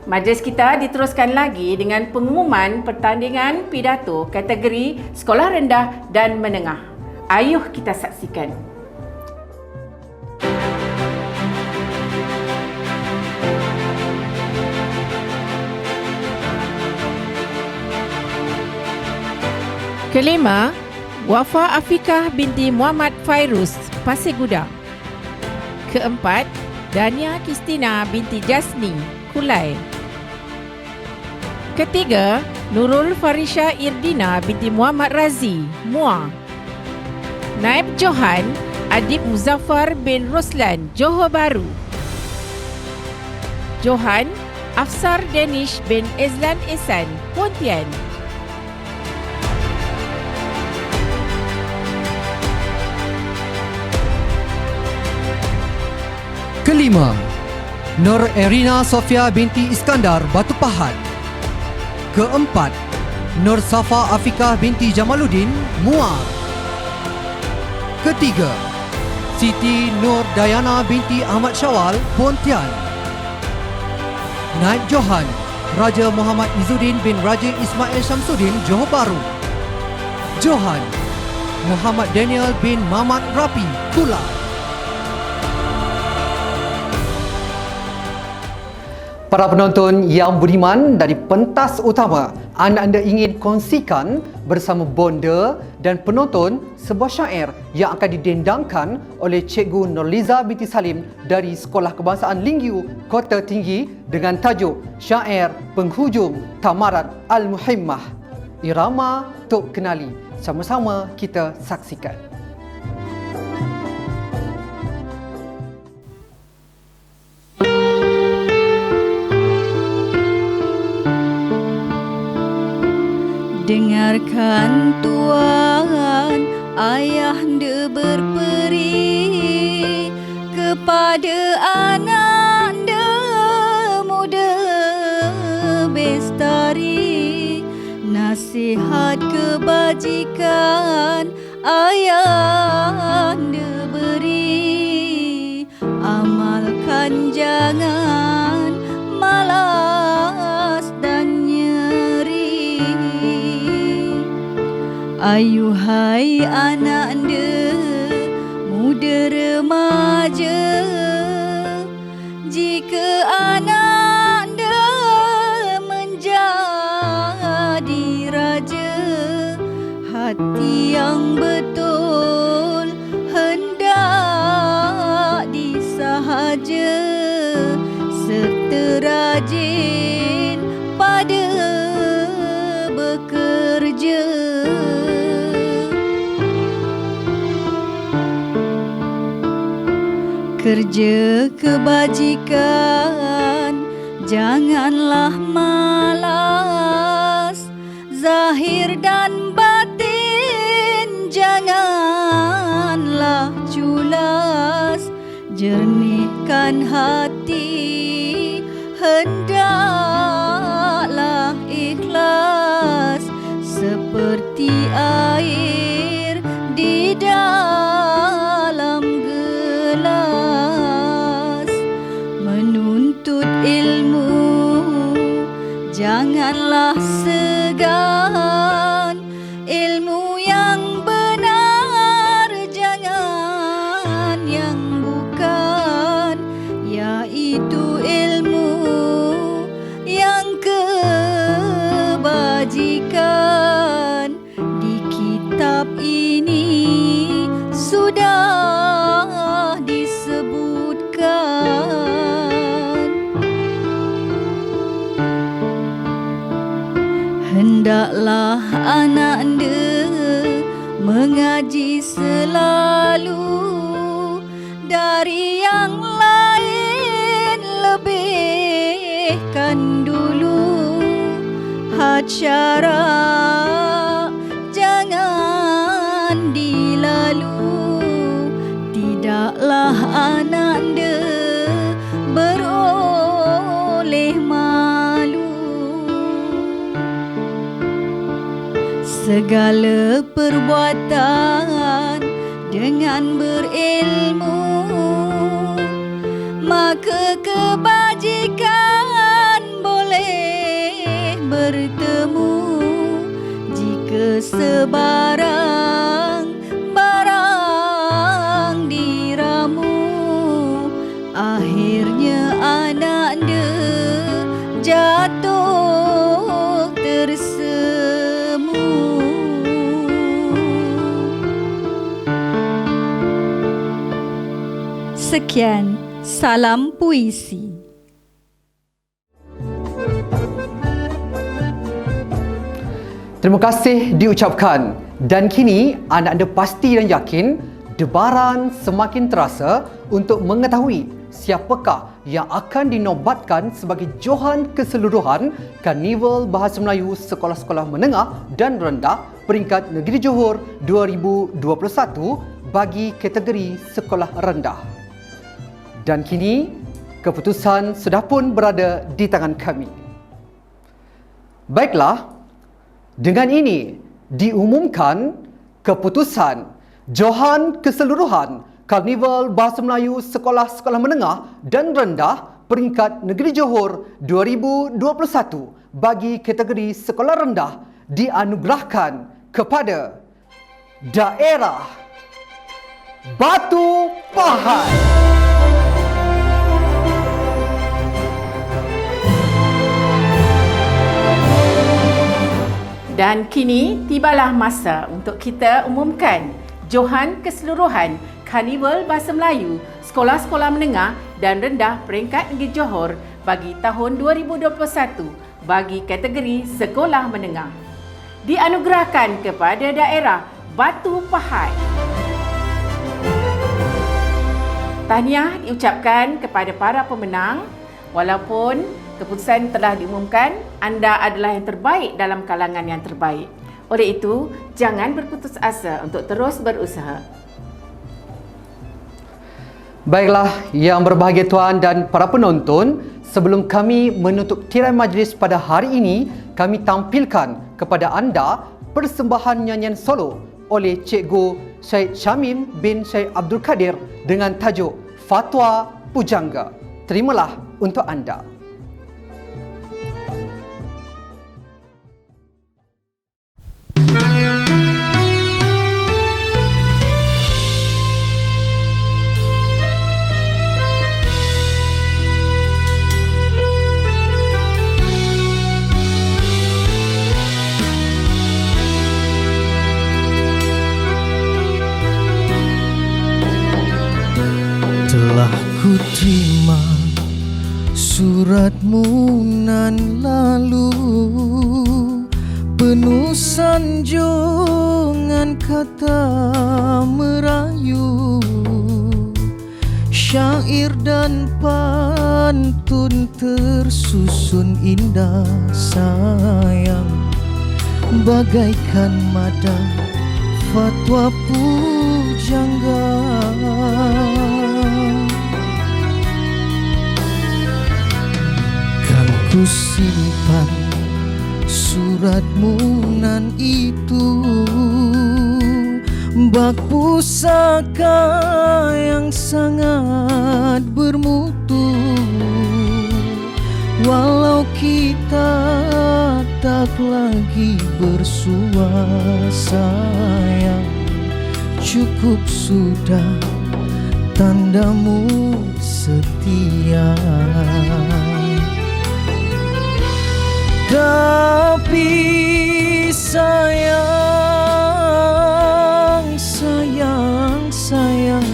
majlis kita diteruskan lagi dengan pengumuman pertandingan pidato kategori sekolah rendah dan menengah. Ayuh kita saksikan. Kelima, Wafa Afikah binti Muhammad Fairuz, Pasir Gudang. Keempat, Dania Kristina binti Jasni, Kulai. Ketiga, Nurul Farisha Irdina binti Muhammad Razi, Muar. Naib Johan Adib Muzaffar bin Roslan, Johor Bahru. Johan Afsar Danish bin Ezlan Ehsan, Pontian. Kelima, Nur Erina Sofia binti Iskandar, Batu Pahat. Keempat, Nur Safa Afika binti Jamaluddin, Muar. Ketiga, Siti Nur Dayana binti Ahmad Syawal, Pontian. Naib Johan Raja Muhammad Izzuddin bin Raja Ismail Syamsuddin, Johor Bahru. Johan Muhammad Daniel bin Mamat Rapi, Kula. Para penonton yang budiman, dari pentas utama, anda ingin kongsikan bersama bonda dan penonton sebuah syair yang akan didendangkan oleh Cikgu Nurliza binti Salim dari Sekolah Kebangsaan Linggiu, Kota Tinggi dengan tajuk Syair Penghujung Tamarat Al-Muhimmah. Irama Tok Kenali. Sama-sama kita saksikan. Dengarkan tuan ayahanda berperi kepada ananda muda bestari, nasihat kebajikan ayahanda beri, amalkan jangan malas dan nyeri. Ayuhai ananda muda remaja, jika ananda menjadi raja, hati yang betul hendak disahaja, serta rajin pada bekerja. Kerja kebajikan janganlah malas, zahir dan batin janganlah culas, jernihkan hati hendaklah ikhlas, seperti air di dalam gelas. Menuntut ilmu janganlah segan, ilmu yang benar jangan yang bukan, yaitu ilmu yang kebajikan. Di kitab ini sudah disebutkan. Hendaklah ananda mengaji selalu, dari yang lain lebihkan dulu. Had syarak jangan dilalu, tidaklah ananda beroleh malu. Segala perbuatan dengan berilmu, maka kebajikan boleh bertemu. Jika sebarang barang diramu, akhirnya ananda jatuh tersemu. Sekian, salam puisi. Terima kasih diucapkan. Dan kini anak anda pasti dan yakin debaran semakin terasa untuk mengetahui siapakah yang akan dinobatkan sebagai Johan Keseluruhan Karnival Bahasa Melayu Sekolah-Sekolah Menengah dan Rendah Peringkat Negeri Johor 2021 bagi kategori sekolah rendah. Dan kini keputusan sudah pun berada di tangan kami. Baiklah, dengan ini diumumkan keputusan Johan Keseluruhan Karnival Bahasa Melayu Sekolah-Sekolah Menengah dan Rendah Peringkat Negeri Johor 2021 bagi kategori sekolah rendah dianugerahkan kepada daerah Batu Pahat. Dan kini tibalah masa untuk kita umumkan Johan Keseluruhan Karnival Bahasa Melayu Sekolah-Sekolah Menengah dan Rendah Peringkat Negeri Johor bagi tahun 2021 bagi kategori sekolah menengah. Dianugerahkan kepada daerah Batu Pahat. Tahniah diucapkan kepada para pemenang. Walaupun keputusan telah diumumkan, anda adalah yang terbaik dalam kalangan yang terbaik. Oleh itu, jangan berputus asa untuk terus berusaha. Baiklah, yang berbahagia tuan dan para penonton, sebelum kami menutup tirai majlis pada hari ini, kami tampilkan kepada anda persembahan nyanyian solo oleh Cikgu Syed Syamim bin Syed Abdul Kadir dengan tajuk Fatwa Pujangga. Terimalah untuk anda. Telah ku terima suratmu nan lalu, penuh sanjungan kata merayu, syair dan pantun tersusun indah sayang, bagaikan mada fatwa pujangga. Kan ku simpan suratmu nan itu, bak pusaka yang sangat bermutu. Walau kita tak lagi bersua sayang, cukup sudah tandamu setia. Tapi sayang, sayang, sayang,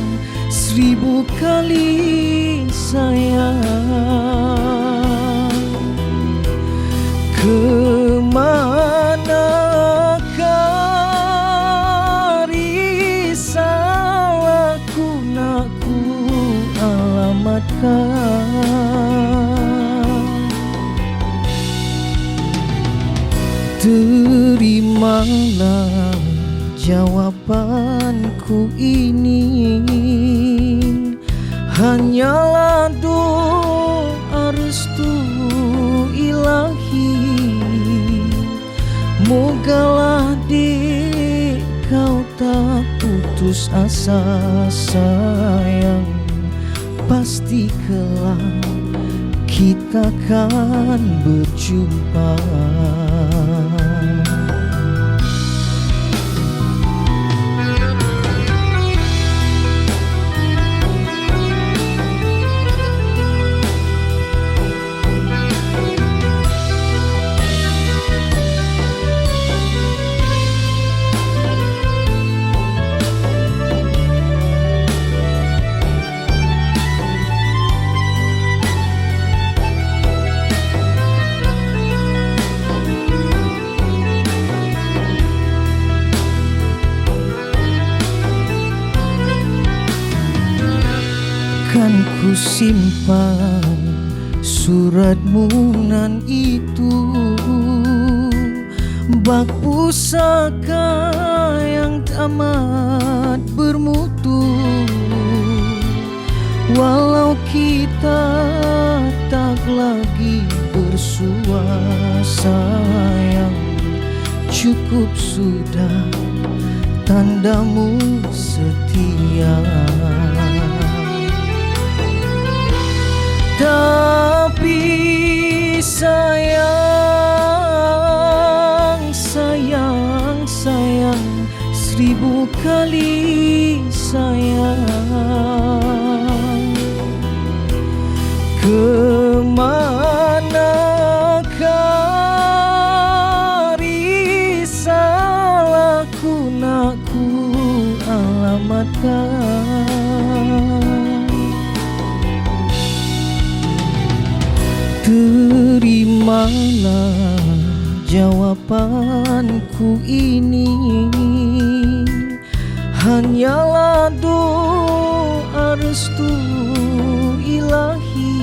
1000 kali sayang, kemanakah risalahku nak ku alamatkan? Terimalah jawabanku ini, hanyalah doa restu ilahi. Mogalah dek kau tak putus asa sayang, pasti kelak kita kan berjumpa. ku simpan suratmu nan itu, bak pusaka yang amat bermutu. Walau kita tak lagi bersua sayang, cukup sudah tandamu setia. Tapi sayang, sayang, sayang, 1000 kali sayang, kemanakah risalahku nak ku alamatkan? Terimalah jawabanku ini, hanyalah doa restu ilahi.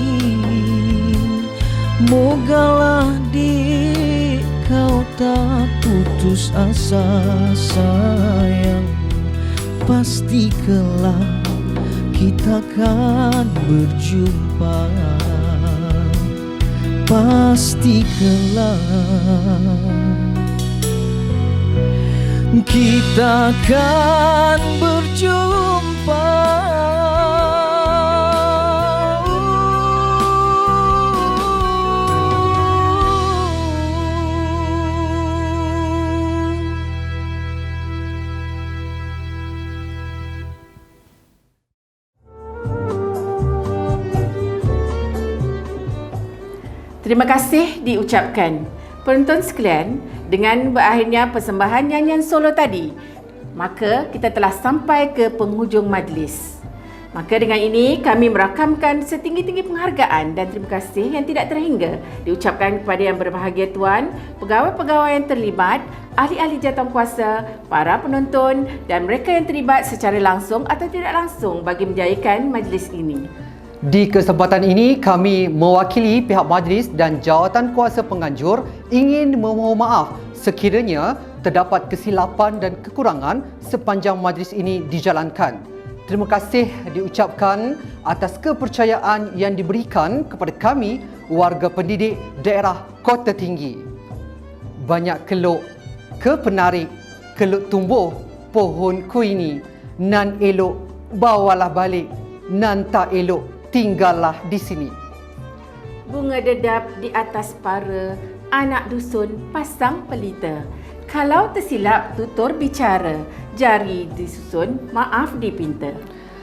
Mogalah dik kau tak putus asa sayang, pasti kelak kita kan berjumpa, pasti kelak kita kan berjumpa. Terima kasih diucapkan penonton sekalian. Dengan berakhirnya persembahan nyanyian solo tadi, maka kita telah sampai ke penghujung majlis. Maka dengan ini kami merakamkan setinggi-tinggi penghargaan dan terima kasih yang tidak terhingga diucapkan kepada yang berbahagia tuan, pegawai-pegawai yang terlibat, ahli-ahli jawatankuasa, para penonton dan mereka yang terlibat secara langsung atau tidak langsung bagi menjayakan majlis ini. Di kesempatan ini, kami mewakili pihak majlis dan jawatankuasa penganjur ingin memohon maaf sekiranya terdapat kesilapan dan kekurangan sepanjang majlis ini dijalankan. Terima kasih diucapkan atas kepercayaan yang diberikan kepada kami, warga pendidik daerah Kota Tinggi. Banyak keluk ke penarik, keluk tumbuh pohon kuini, nan elok bawalah balik, nan tak elok tinggallah di sini. Bunga dedap di atas para, anak dusun pasang pelita. Kalau tersilap tutur bicara, jari disusun maaf dipinta.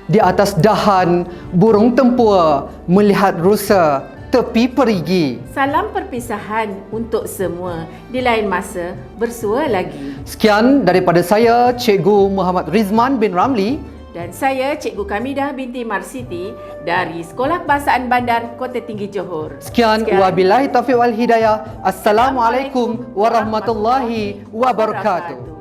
Di atas dahan burung tempua melihat rusa tepi perigi. Salam perpisahan untuk semua, di lain masa bersua lagi. Sekian daripada saya, Cikgu Muhammad Rizman bin Ramli. Dan saya, Cikgu Kamidah binti Marsiti dari Sekolah Bahasaan Bandar Kota Tinggi Johor. Sekian. Wabillahi taufiq wal hidayah. Assalamualaikum warahmatullahi wabarakatuh.